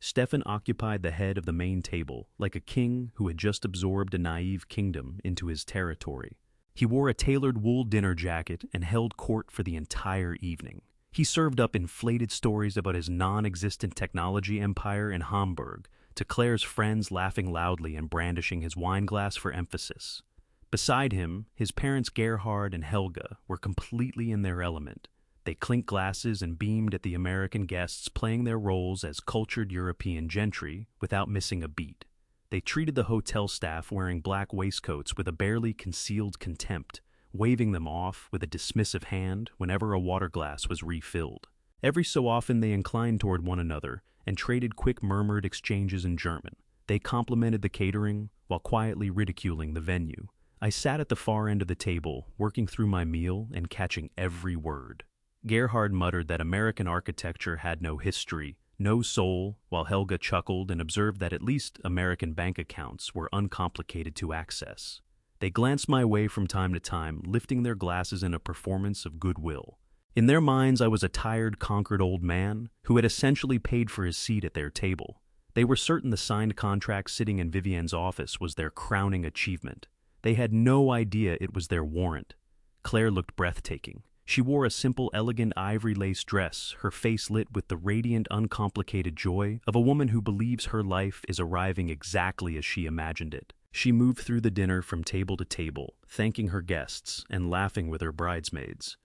[SPEAKER 1] Stefan occupied the head of the main table, like a king who had just absorbed a naive kingdom into his territory. He wore a tailored wool dinner jacket and held court for the entire evening. He served up inflated stories about his non-existent technology empire in Hamburg, to Claire's friends laughing loudly and brandishing his wineglass for emphasis. Beside him, his parents Gerhard and Helga were completely in their element. They clinked glasses and beamed at the American guests, playing their roles as cultured European gentry without missing a beat. They treated the hotel staff wearing black waistcoats with a barely concealed contempt, waving them off with a dismissive hand whenever a water glass was refilled. Every so often they inclined toward one another and traded quick murmured exchanges in German. They complimented the catering while quietly ridiculing the venue. I sat at the far end of the table, working through my meal and catching every word. Gerhard muttered that American architecture had no history, no soul, while Helga chuckled and observed that at least American bank accounts were uncomplicated to access. They glanced my way from time to time, lifting their glasses in a performance of goodwill. In their minds, I was a tired, conquered old man who had essentially paid for his seat at their table. They were certain the signed contract sitting in Vivienne's office was their crowning achievement. They had no idea it was their warrant. Claire looked breathtaking. She wore a simple, elegant ivory-lace dress, her face lit with the radiant, uncomplicated joy of a woman who believes her life is arriving exactly as she imagined it. She moved through the dinner from table to table, thanking her guests and laughing with her bridesmaids.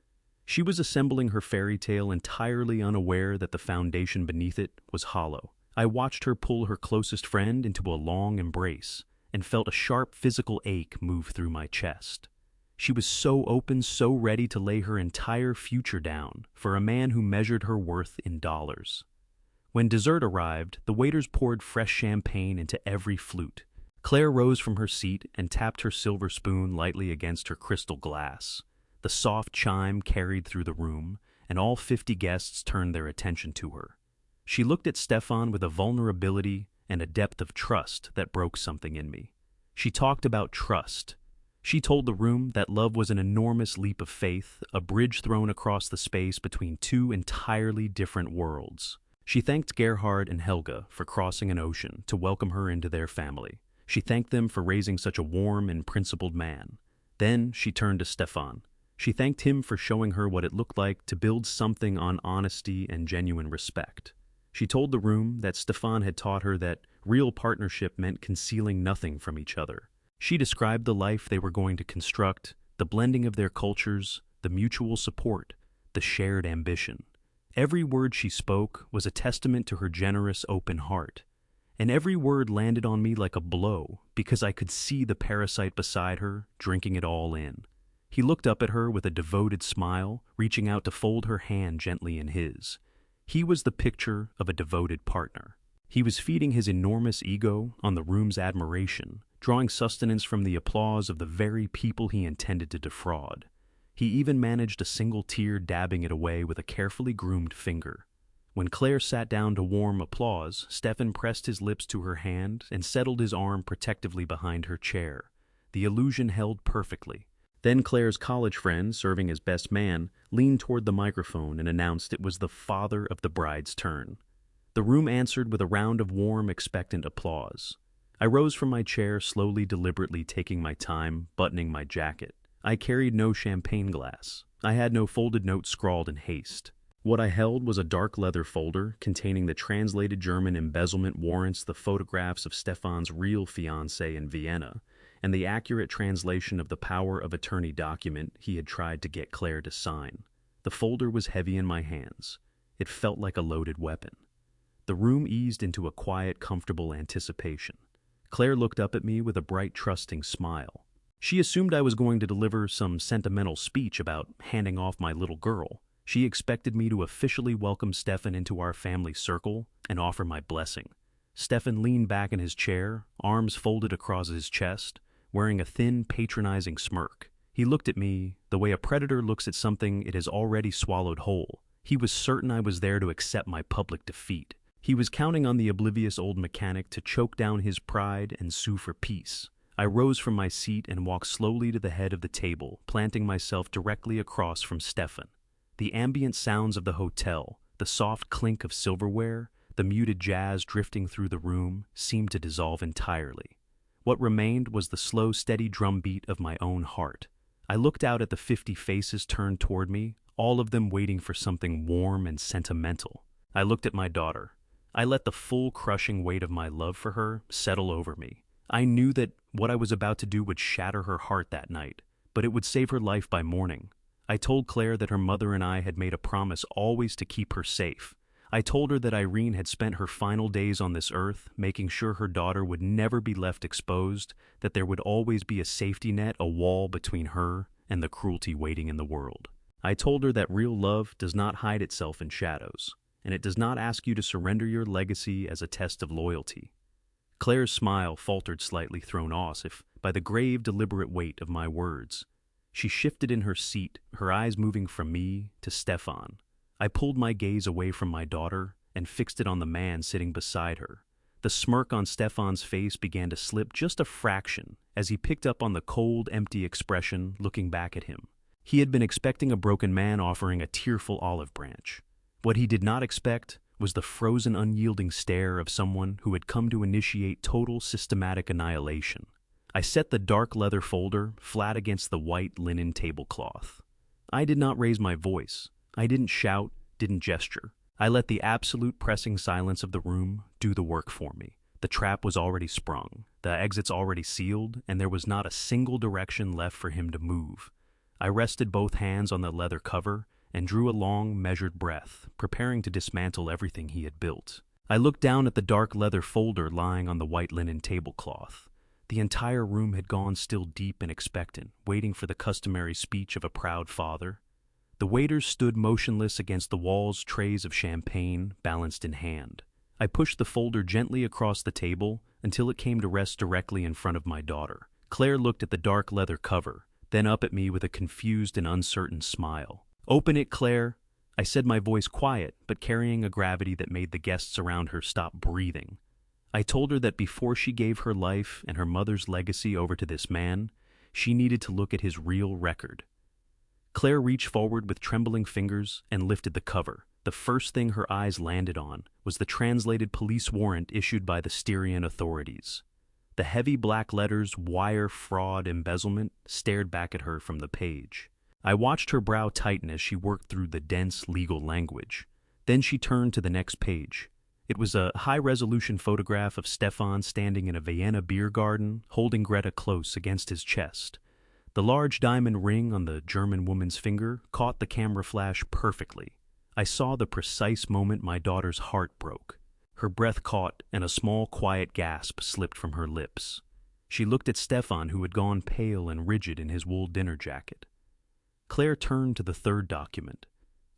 [SPEAKER 1] She was assembling her fairy tale entirely unaware that the foundation beneath it was hollow. I watched her pull her closest friend into a long embrace and felt a sharp physical ache move through my chest. She was so open, so ready to lay her entire future down for a man who measured her worth in dollars. When dessert arrived, the waiters poured fresh champagne into every flute. Claire rose from her seat and tapped her silver spoon lightly against her crystal glass. The soft chime carried through the room, and all 50 guests turned their attention to her. She looked at Stefan with a vulnerability and a depth of trust that broke something in me. She talked about trust. She told the room that love was an enormous leap of faith, a bridge thrown across the space between two entirely different worlds. She thanked Gerhard and Helga for crossing an ocean to welcome her into their family. She thanked them for raising such a warm and principled man. Then she turned to Stefan. She thanked him for showing her what it looked like to build something on honesty and genuine respect. She told the room that Stefan had taught her that real partnership meant concealing nothing from each other. She described the life they were going to construct, the blending of their cultures, the mutual support, the shared ambition. Every word she spoke was a testament to her generous, open heart. And every word landed on me like a blow because I could see the parasite beside her drinking it all in. He looked up at her with a devoted smile, reaching out to fold her hand gently in his. He was the picture of a devoted partner. He was feeding his enormous ego on the room's admiration, drawing sustenance from the applause of the very people he intended to defraud. He even managed a single tear, dabbing it away with a carefully groomed finger. When Claire sat down to warm applause, Stefan pressed his lips to her hand and settled his arm protectively behind her chair. The illusion held perfectly. Then Claire's college friend, serving as best man, leaned toward the microphone and announced it was the father of the bride's turn. The room answered with a round of warm, expectant applause. I rose from my chair, slowly, deliberately taking my time, buttoning my jacket. I carried no champagne glass. I had no folded notes scrawled in haste. What I held was a dark leather folder containing the translated German embezzlement warrants, the photographs of Stefan's real fiancée in Vienna, and the accurate translation of the power of attorney document he had tried to get Claire to sign. The folder was heavy in my hands. It felt like a loaded weapon. The room eased into a quiet, comfortable anticipation. Claire looked up at me with a bright, trusting smile. She assumed I was going to deliver some sentimental speech about handing off my little girl. She expected me to officially welcome Stefan into our family circle and offer my blessing. Stefan leaned back in his chair, arms folded across his chest, wearing a thin, patronizing smirk. He looked at me the way a predator looks at something it has already swallowed whole. He was certain I was there to accept my public defeat. He was counting on the oblivious old mechanic to choke down his pride and sue for peace. I rose from my seat and walked slowly to the head of the table, planting myself directly across from Stefan. The ambient sounds of the hotel, the soft clink of silverware, the muted jazz drifting through the room seemed to dissolve entirely. What remained was the slow, steady drumbeat of my own heart. I looked out at the 50 faces turned toward me, all of them waiting for something warm and sentimental. I looked at my daughter. I let the full crushing weight of my love for her settle over me. I knew that what I was about to do would shatter her heart that night, but it would save her life by morning. I told Claire that her mother and I had made a promise always to keep her safe. I told her that Irene had spent her final days on this earth making sure her daughter would never be left exposed, that there would always be a safety net, a wall between her and the cruelty waiting in the world. I told her that real love does not hide itself in shadows, and it does not ask you to surrender your legacy as a test of loyalty. Claire's smile faltered slightly, thrown off if by the grave, deliberate weight of my words. She shifted in her seat, her eyes moving from me to Stefan. I pulled my gaze away from my daughter and fixed it on the man sitting beside her. The smirk on Stefan's face began to slip just a fraction as he picked up on the cold, empty expression looking back at him. He had been expecting a broken man offering a tearful olive branch. What he did not expect was the frozen, unyielding stare of someone who had come to initiate total, systematic annihilation. I set the dark leather folder flat against the white linen tablecloth. I did not raise my voice. I didn't shout, didn't gesture. I let the absolute pressing silence of the room do the work for me. The trap was already sprung, the exits already sealed, and there was not a single direction left for him to move. I rested both hands on the leather cover and drew a long, measured breath, preparing to dismantle everything he had built. I looked down at the dark leather folder lying on the white linen tablecloth. The entire room had gone still, deep and expectant, waiting for the customary speech of a proud father. The waiters stood motionless against the walls, trays of champagne balanced in hand. I pushed the folder gently across the table until it came to rest directly in front of my daughter. Claire looked at the dark leather cover, then up at me with a confused and uncertain smile. "Open it, Claire," I said, my voice quiet, but carrying a gravity that made the guests around her stop breathing. I told her that before she gave her life and her mother's legacy over to this man, she needed to look at his real record. Claire reached forward with trembling fingers and lifted the cover. The first thing her eyes landed on was the translated police warrant issued by the Styrian authorities. The heavy black letters, "Wire Fraud Embezzlement," stared back at her from the page. I watched her brow tighten as she worked through the dense legal language. Then she turned to the next page. It was a high-resolution photograph of Stefan standing in a Vienna beer garden, holding Greta close against his chest. The large diamond ring on the German woman's finger caught the camera flash perfectly. I saw the precise moment my daughter's heart broke. Her breath caught, and a small, quiet gasp slipped from her lips. She looked at Stefan, who had gone pale and rigid in his wool dinner jacket. Claire turned to the third document.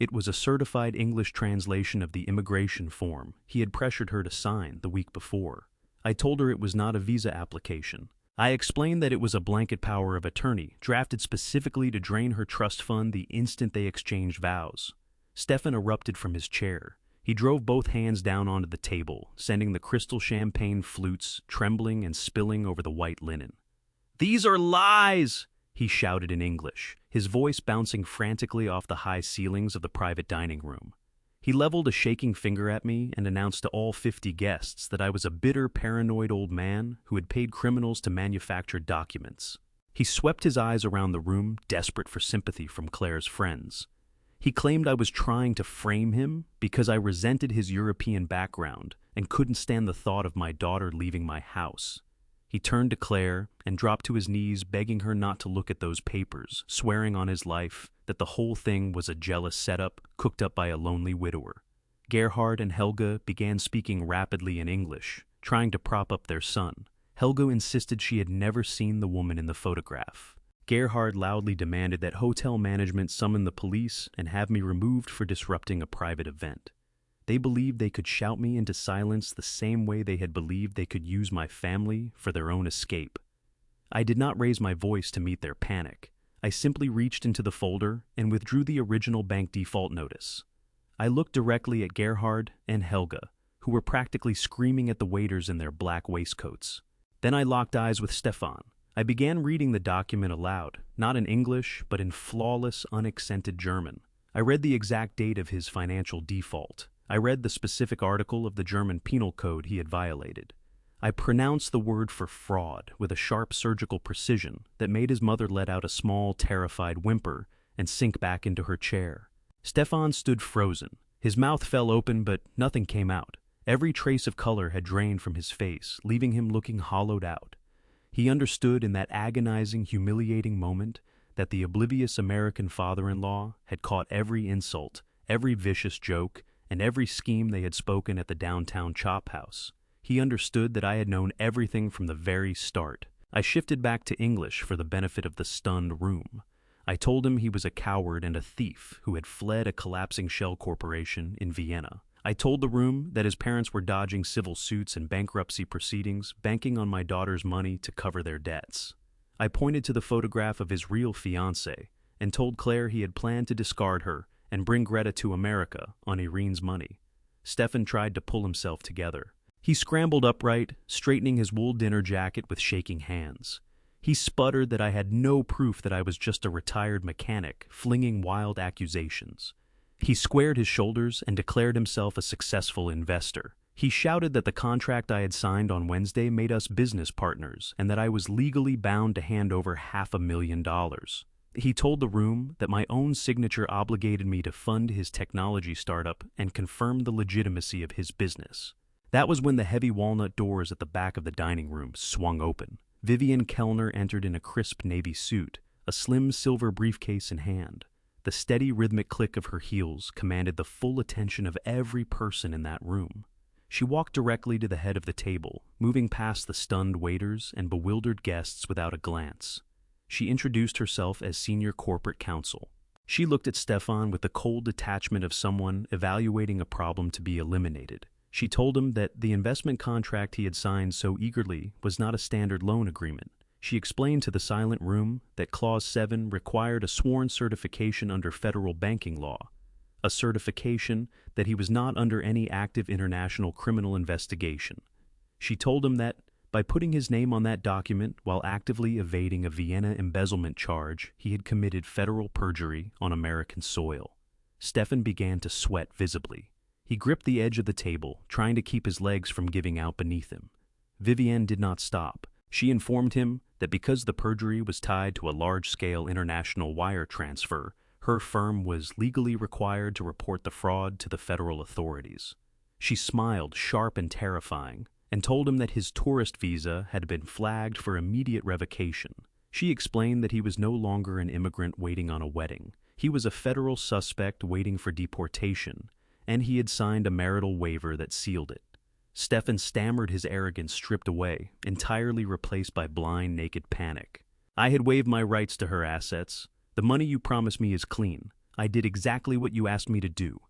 [SPEAKER 1] It was a certified English translation of the immigration form he had pressured her to sign the week before. I told her it was not a visa application. I explained that it was a blanket power of attorney, drafted specifically to drain her trust fund the instant they exchanged vows. Stefan erupted from his chair. He drove both hands down onto the table, sending the crystal champagne flutes trembling and spilling over the white linen. "These are lies!" he shouted in English, his voice bouncing frantically off the high ceilings of the private dining room. He leveled a shaking finger at me and announced to all 50 guests that I was a bitter, paranoid old man who had paid criminals to manufacture documents. He swept his eyes around the room, desperate for sympathy from Claire's friends. He claimed I was trying to frame him because I resented his European background and couldn't stand the thought of my daughter leaving my house. He turned to Claire and dropped to his knees, begging her not to look at those papers, swearing on his life that the whole thing was a jealous setup cooked up by a lonely widower. Gerhard and Helga began speaking rapidly in English, trying to prop up their son. Helga insisted she had never seen the woman in the photograph. Gerhard loudly demanded that hotel management summon the police and have me removed for disrupting a private event. They believed they could shout me into silence the same way they had believed they could use my family for their own escape. I did not raise my voice to meet their panic. I simply reached into the folder and withdrew the original bank default notice. I looked directly at Gerhard and Helga, who were practically screaming at the waiters in their black waistcoats. Then I locked eyes with Stefan. I began reading the document aloud, not in English, but in flawless, unaccented German. I read the exact date of his financial default. I read the specific article of the German penal code he had violated. I pronounced the word for fraud with a sharp surgical precision that made his mother let out a small, terrified whimper and sink back into her chair. Stefan stood frozen. His mouth fell open, but nothing came out. Every trace of color had drained from his face, leaving him looking hollowed out. He understood in that agonizing, humiliating moment that the oblivious American father-in-law had caught every insult, every vicious joke, and every scheme they had spoken at the downtown chop house. He understood that I had known everything from the very start. I shifted back to English for the benefit of the stunned room. I told him he was a coward and a thief who had fled a collapsing shell corporation in Vienna. I told the room that his parents were dodging civil suits and bankruptcy proceedings, banking on my daughter's money to cover their debts. I pointed to the photograph of his real fiancée and told Claire he had planned to discard her and bring Greta to America on Irene's money. Stefan tried to pull himself together. He scrambled upright, straightening his wool dinner jacket with shaking hands. He sputtered that I had no proof that I was just a retired mechanic, flinging wild accusations. He squared his shoulders and declared himself a successful investor. He shouted that the contract I had signed on Wednesday made us business partners and that I was legally bound to hand over $500,000. He told the room that my own signature obligated me to fund his technology startup and confirm the legitimacy of his business. That was when the heavy walnut doors at the back of the dining room swung open. Vivian Kellner entered in a crisp navy suit, a slim silver briefcase in hand. The steady rhythmic click of her heels commanded the full attention of every person in that room. She walked directly to the head of the table, moving past the stunned waiters and bewildered guests without a glance. She introduced herself as senior corporate counsel. She looked at Stefan with the cold detachment of someone evaluating a problem to be eliminated. She told him that the investment contract he had signed so eagerly was not a standard loan agreement. She explained to the silent room that Clause 7 required a sworn certification under federal banking law, a certification that he was not under any active international criminal investigation. She told him that, by putting his name on that document while actively evading a Vienna embezzlement charge, he had committed federal perjury on American soil. Stefan began to sweat visibly. He gripped the edge of the table, trying to keep his legs from giving out beneath him. Vivienne did not stop. She informed him that because the perjury was tied to a large-scale international wire transfer, her firm was legally required to report the fraud to the federal authorities. She smiled, sharp and terrifying, and told him that his tourist visa had been flagged for immediate revocation. She explained that he was no longer an immigrant waiting on a wedding. He was a federal suspect waiting for deportation, and he had signed a marital waiver that sealed it. Stefan stammered, his arrogance stripped away, entirely replaced by blind, naked panic. I had waived my rights to her assets. The money you promised me is clean. I did exactly what you asked me to do.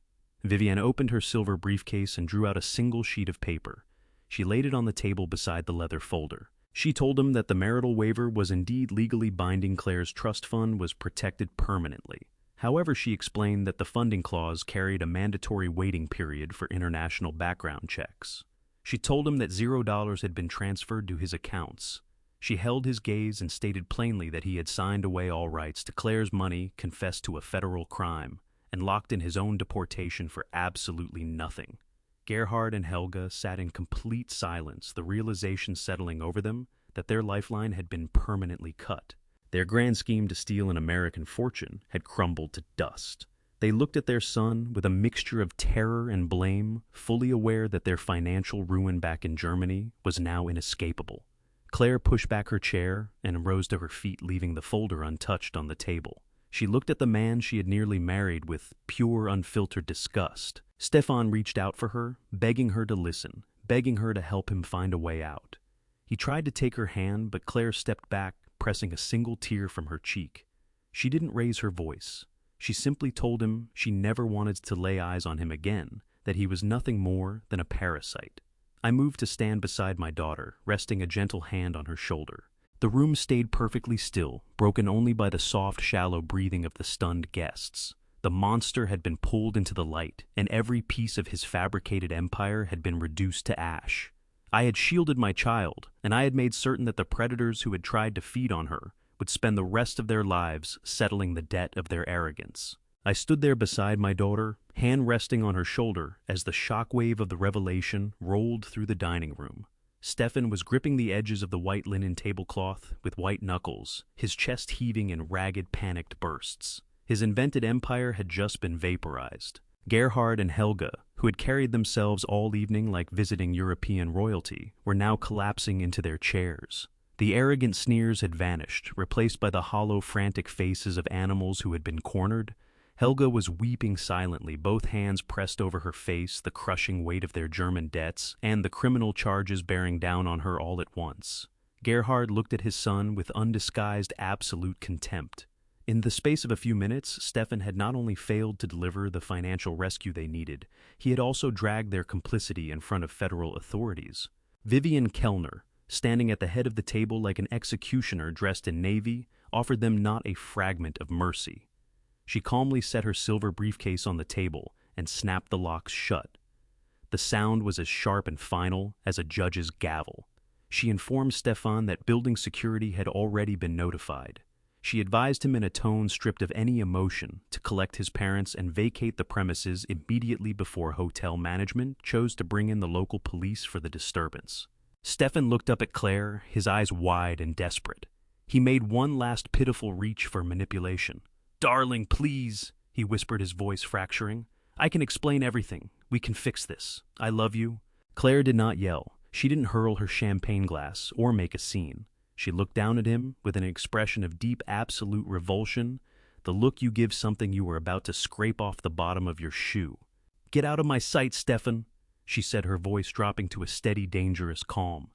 [SPEAKER 1] Vivienne opened her silver briefcase and drew out a single sheet of paper. She laid it on the table beside the leather folder. She told him that the marital waiver was indeed legally binding. Claire's trust fund was protected permanently. However, she explained that the funding clause carried a mandatory waiting period for international background checks. She told him that $0 had been transferred to his accounts. She held his gaze and stated plainly that he had signed away all rights to Claire's money, confessed to a federal crime, and locked in his own deportation for absolutely nothing. Gerhard and Helga sat in complete silence, the realization settling over them that their lifeline had been permanently cut. Their grand scheme to steal an American fortune had crumbled to dust. They looked at their son with a mixture of terror and blame, fully aware that their financial ruin back in Germany was now inescapable. Claire pushed back her chair and rose to her feet, leaving the folder untouched on the table. She looked at the man she had nearly married with pure, unfiltered disgust. Stefan reached out for her, begging her to listen, begging her to help him find a way out. He tried to take her hand, but Claire stepped back, pressing a single tear from her cheek. She didn't raise her voice. She simply told him she never wanted to lay eyes on him again, that he was nothing more than a parasite. I moved to stand beside my daughter, resting a gentle hand on her shoulder. The room stayed perfectly still, broken only by the soft, shallow breathing of the stunned guests. The monster had been pulled into the light, and every piece of his fabricated empire had been reduced to ash. I had shielded my child, and I had made certain that the predators who had tried to feed on her would spend the rest of their lives settling the debt of their arrogance. I stood there beside my daughter, hand resting on her shoulder, as the shockwave of the revelation rolled through the dining room. Stefan was gripping the edges of the white linen tablecloth with white knuckles, his chest heaving in ragged, panicked bursts. His invented empire had just been vaporized. Gerhard and Helga, who had carried themselves all evening like visiting European royalty, were now collapsing into their chairs. The arrogant sneers had vanished, replaced by the hollow, frantic faces of animals who had been cornered. Helga was weeping silently, both hands pressed over her face, the crushing weight of their German debts and the criminal charges bearing down on her all at once. Gerhard looked at his son with undisguised, absolute contempt. In the space of a few minutes, Stefan had not only failed to deliver the financial rescue they needed, he had also dragged their complicity in front of federal authorities. Vivian Kellner, standing at the head of the table like an executioner dressed in navy, offered them not a fragment of mercy. She calmly set her silver briefcase on the table and snapped the locks shut. The sound was as sharp and final as a judge's gavel. She informed Stefan that building security had already been notified. She advised him in a tone stripped of any emotion to collect his parents and vacate the premises immediately before hotel management chose to bring in the local police for the disturbance. Stefan looked up at Claire, his eyes wide and desperate. He made one last pitiful reach for manipulation. "Darling, please," he whispered, his voice fracturing. "I can explain everything. We can fix this. I love you." Claire did not yell. She didn't hurl her champagne glass or make a scene. She looked down at him with an expression of deep, absolute revulsion, the look you give something you are about to scrape off the bottom of your shoe. "Get out of my sight, Stefan," she said, her voice dropping to a steady, dangerous calm.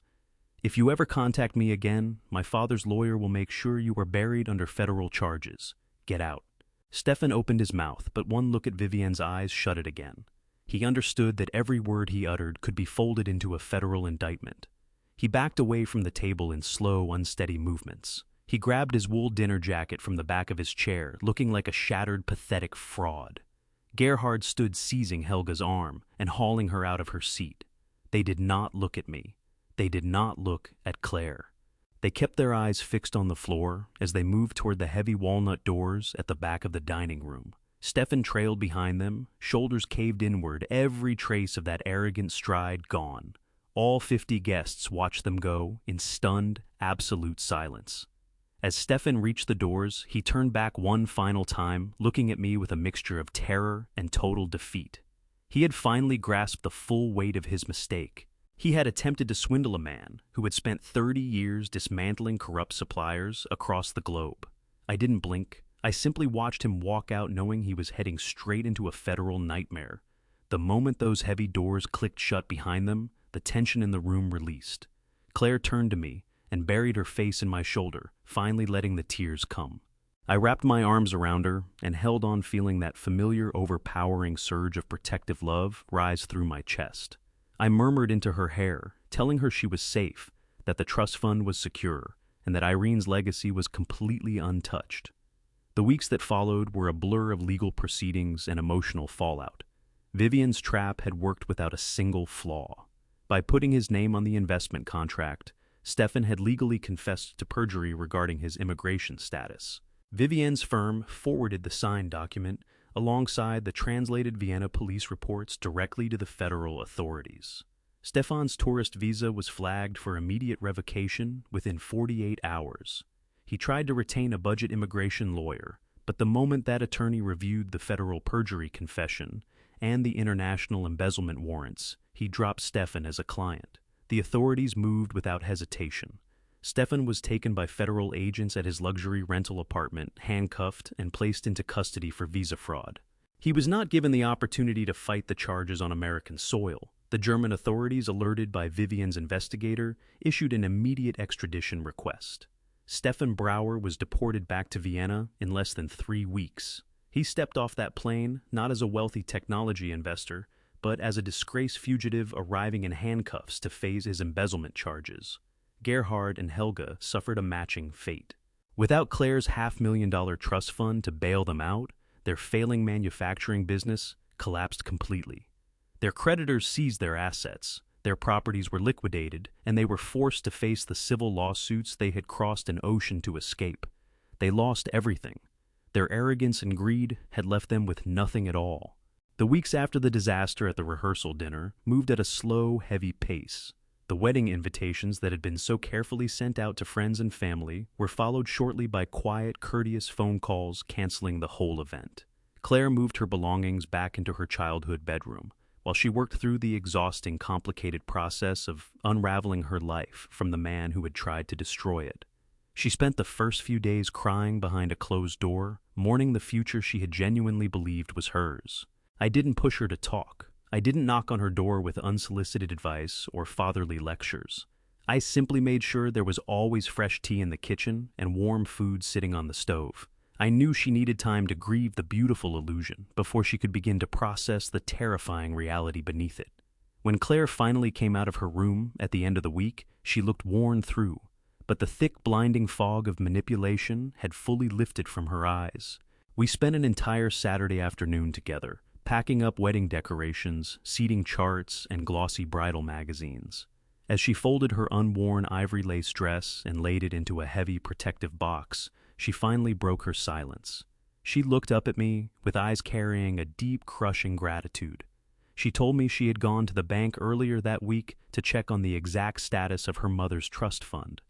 [SPEAKER 1] "If you ever contact me again, my father's lawyer will make sure you are buried under federal charges. Get out." Stefan opened his mouth, but one look at Vivian's eyes shut it again. He understood that every word he uttered could be folded into a federal indictment. He backed away from the table in slow, unsteady movements. He grabbed his wool dinner jacket from the back of his chair, looking like a shattered, pathetic fraud. Gerhard stood seizing Helga's arm and hauling her out of her seat. They did not look at me. They did not look at Claire. They kept their eyes fixed on the floor as they moved toward the heavy walnut doors at the back of the dining room. Stefan trailed behind them, shoulders caved inward, every trace of that arrogant stride gone. All 50 guests watched them go in stunned, absolute silence. As Stefan reached the doors, he turned back one final time, looking at me with a mixture of terror and total defeat. He had finally grasped the full weight of his mistake. He had attempted to swindle a man who had spent 30 years dismantling corrupt suppliers across the globe. I didn't blink. I simply watched him walk out, knowing he was heading straight into a federal nightmare. The moment those heavy doors clicked shut behind them, the tension in the room released. Claire turned to me and buried her face in my shoulder, finally letting the tears come. I wrapped my arms around her and held on, feeling that familiar, overpowering surge of protective love rise through my chest. I murmured into her hair, telling her she was safe, that the trust fund was secure, and that Irene's legacy was completely untouched. The weeks that followed were a blur of legal proceedings and emotional fallout. Vivian's trap had worked without a single flaw. By putting his name on the investment contract, Stefan had legally confessed to perjury regarding his immigration status. Vivian's firm forwarded the signed document alongside the translated Vienna police reports directly to the federal authorities. Stefan's tourist visa was flagged for immediate revocation within 48 hours. He tried to retain a budget immigration lawyer, But the moment that attorney reviewed the federal perjury confession and the international embezzlement warrants, he dropped Stefan as a client. The authorities moved without hesitation. Stefan was taken by federal agents at his luxury rental apartment, handcuffed, and placed into custody for visa fraud. He was not given the opportunity to fight the charges on American soil. The German authorities, alerted by Vivian's investigator, issued an immediate extradition request. Stefan Brauer was deported back to Vienna in less than 3 weeks. He stepped off that plane not as a wealthy technology investor, but as a disgraced fugitive arriving in handcuffs to face his embezzlement charges. Gerhard and Helga suffered a matching fate. Without Claire's $500,000 trust fund to bail them out, their failing manufacturing business collapsed completely. Their creditors seized their assets, their properties were liquidated, and they were forced to face the civil lawsuits they had crossed an ocean to escape. They lost everything. Their arrogance and greed had left them with nothing at all. The weeks after the disaster at the rehearsal dinner moved at a slow, heavy pace. The wedding invitations that had been so carefully sent out to friends and family were followed shortly by quiet, courteous phone calls canceling the whole event. Claire moved her belongings back into her childhood bedroom, while she worked through the exhausting, complicated process of unraveling her life from the man who had tried to destroy it. She spent the first few days crying behind a closed door, mourning the future she had genuinely believed was hers. I didn't push her to talk. I didn't knock on her door with unsolicited advice or fatherly lectures. I simply made sure there was always fresh tea in the kitchen and warm food sitting on the stove. I knew she needed time to grieve the beautiful illusion before she could begin to process the terrifying reality beneath it. When Claire finally came out of her room at the end of the week, she looked worn through, but the thick, blinding fog of manipulation had fully lifted from her eyes. We spent an entire Saturday afternoon together, packing up wedding decorations, seating charts, and glossy bridal magazines. As she folded her unworn ivory lace dress and laid it into a heavy protective box, she finally broke her silence. She looked up at me with eyes carrying a deep, crushing gratitude. She told me she had gone to the bank earlier that week to check on the exact status of her mother's trust fund.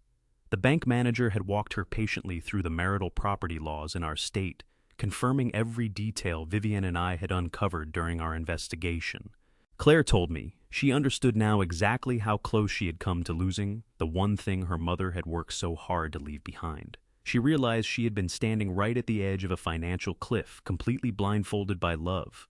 [SPEAKER 1] The bank manager had walked her patiently through the marital property laws in our state, confirming every detail Vivian and I had uncovered during our investigation. Claire told me she understood now exactly how close she had come to losing the one thing her mother had worked so hard to leave behind. She realized she had been standing right at the edge of a financial cliff, completely blindfolded by love,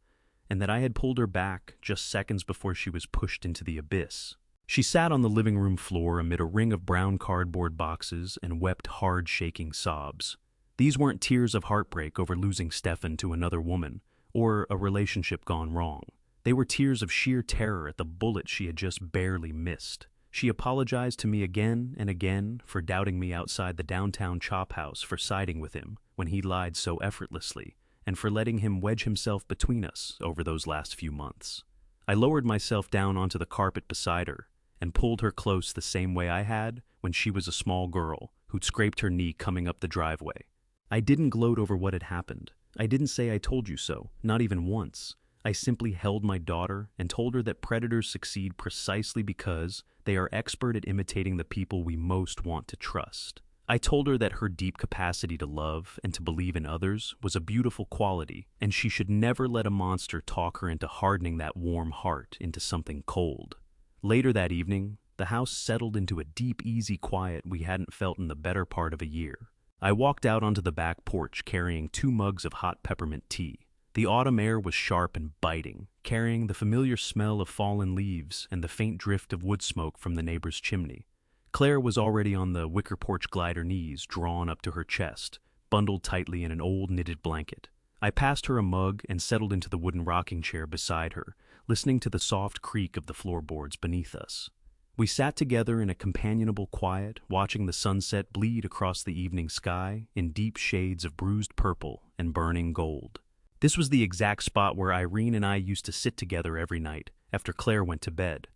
[SPEAKER 1] and that I had pulled her back just seconds before she was pushed into the abyss. She sat on the living room floor amid a ring of brown cardboard boxes and wept hard, shaking sobs. These weren't tears of heartbreak over losing Stefan to another woman, or a relationship gone wrong. They were tears of sheer terror at the bullet she had just barely missed. She apologized to me again and again for doubting me outside the downtown chop house, for siding with him when he lied so effortlessly, and for letting him wedge himself between us over those last few months. I lowered myself down onto the carpet beside her and pulled her close the same way I had when she was a small girl who'd scraped her knee coming up the driveway. I didn't gloat over what had happened. I didn't say I told you so, not even once. I simply held my daughter and told her that predators succeed precisely because they are expert at imitating the people we most want to trust. I told her that her deep capacity to love and to believe in others was a beautiful quality, and she should never let a monster talk her into hardening that warm heart into something cold. Later that evening, the house settled into a deep, easy quiet we hadn't felt in the better part of a year. I walked out onto the back porch carrying 2 mugs of hot peppermint tea. The autumn air was sharp and biting, carrying the familiar smell of fallen leaves and the faint drift of wood smoke from the neighbor's chimney. Claire was already on the wicker porch glider, knees drawn up to her chest, bundled tightly in an old knitted blanket. I passed her a mug and settled into the wooden rocking chair beside her, listening to the soft creak of the floorboards beneath us. We sat together in a companionable quiet, watching the sunset bleed across the evening sky in deep shades of bruised purple and burning gold. This was the exact spot where Irene and I used to sit together every night after Claire went to bed.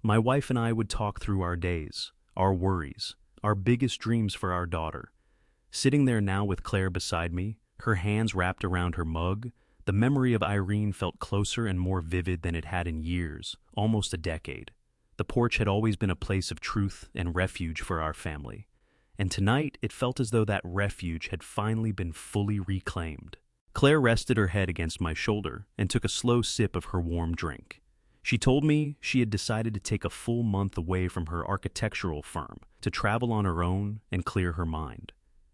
[SPEAKER 1] My wife and I would talk through our days, our worries, our biggest dreams for our daughter. Sitting there now with Claire beside me, her hands wrapped around her mug, the memory of Irene felt closer and more vivid than it had in years, almost a decade. The porch had always been a place of truth and refuge for our family, and tonight it felt as though that refuge had finally been fully reclaimed. Claire rested her head against my shoulder and took a slow sip of her warm drink. She told me she had decided to take a full month away from her architectural firm to travel on her own and clear her mind.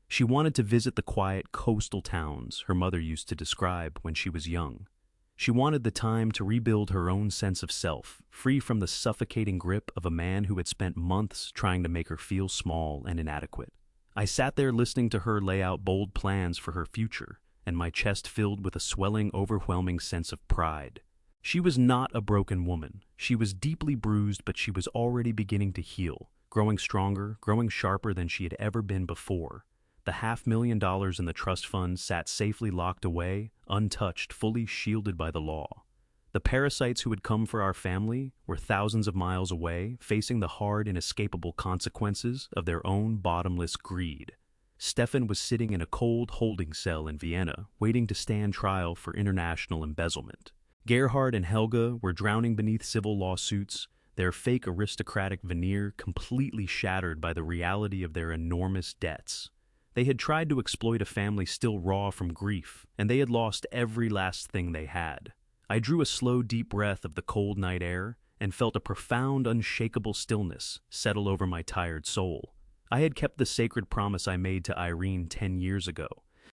[SPEAKER 1] She wanted to visit the quiet coastal towns her mother used to describe when she was young. She wanted the time to rebuild her own sense of self, free from the suffocating grip of a man who had spent months trying to make her feel small and inadequate. I sat there listening to her lay out bold plans for her future, and my chest filled with a swelling, overwhelming sense of pride. She was not a broken woman. She was deeply bruised, but she was already beginning to heal, growing stronger, growing sharper than she had ever been before. The $500,000 in the trust fund sat safely locked away, untouched, fully shielded by the law. The parasites who had come for our family were thousands of miles away, facing the hard, inescapable consequences of their own bottomless greed. Stefan was sitting in a cold holding cell in Vienna, waiting to stand trial for international embezzlement. Gerhard and Helga were drowning beneath civil lawsuits, their fake aristocratic veneer completely shattered by the reality of their enormous debts. They had tried to exploit a family still raw from grief, and they had lost every last thing they had. I drew a slow, deep breath of the cold night air and felt a profound, unshakable stillness settle over my tired soul. I had kept the sacred promise I made to Irene 10 years ago.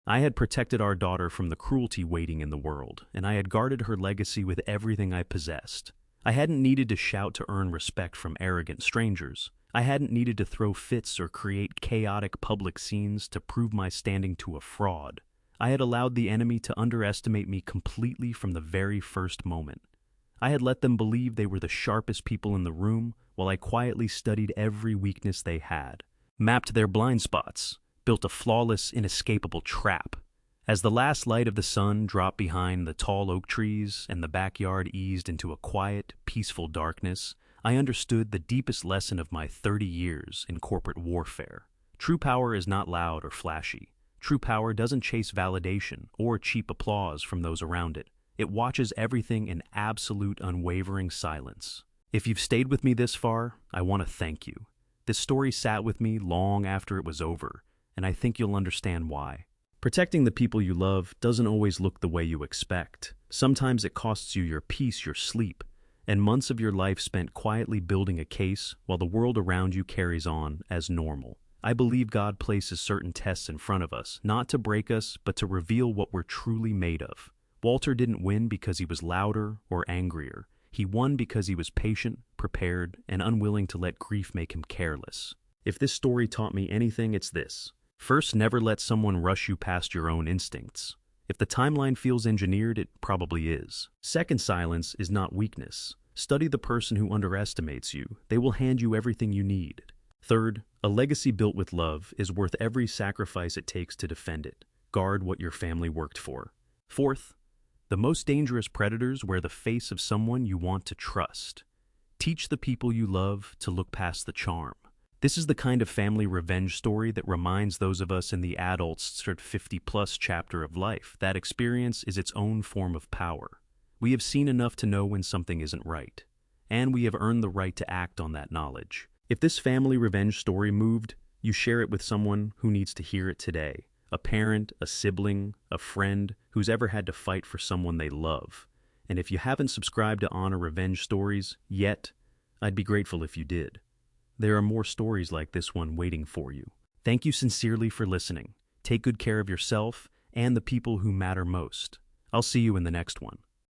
[SPEAKER 1] I had protected our daughter from the cruelty waiting in the world, and I had guarded her legacy with everything I possessed. I hadn't needed to shout to earn respect from arrogant strangers. I hadn't needed to throw fits or create chaotic public scenes to prove my standing to a fraud. I had allowed the enemy to underestimate me completely from the very first moment. I had let them believe they were the sharpest people in the room while I quietly studied every weakness they had, mapped their blind spots, built a flawless, inescapable trap. As the last light of the sun dropped behind the tall oak trees and the backyard eased into a quiet, peaceful darkness, I understood the deepest lesson of my 30 years in corporate warfare. True power is not loud or flashy. True power doesn't chase validation or cheap applause from those around it. It watches everything in absolute, unwavering silence. If you've stayed with me this far, I want to thank you. This story sat with me long after it was over, and I think you'll understand why. Protecting the people you love doesn't always look the way you expect. Sometimes it costs you your peace, your sleep, and months of your life spent quietly building a case while the world around you carries on as normal. I believe God places certain tests in front of us, not to break us, but to reveal what we're truly made of. Walter didn't win because he was louder or angrier. He won because he was patient, prepared, and unwilling to let grief make him careless. If this story taught me anything, it's this. First, never let someone rush you past your own instincts. If the timeline feels engineered, it probably is. Second, silence is not weakness. Study the person who underestimates you. They will hand you everything you need. Third, a legacy built with love is worth every sacrifice it takes to defend it. Guard what your family worked for. Fourth, the most dangerous predators wear the face of someone you want to trust. Teach the people you love to look past the charm. This is the kind of family revenge story that reminds those of us in the adults 50-plus chapter of life that experience is its own form of power. We have seen enough to know when something isn't right, and we have earned the right to act on that knowledge. If this family revenge story moved, you share it with someone who needs to hear it today. A parent, a sibling, a friend who's ever had to fight for someone they love. And if you haven't subscribed to Honor Revenge Stories yet, I'd be grateful if you did. There are more stories like this one waiting for you. Thank you sincerely for listening. Take good care of yourself and the people who matter most. I'll see you in the next one.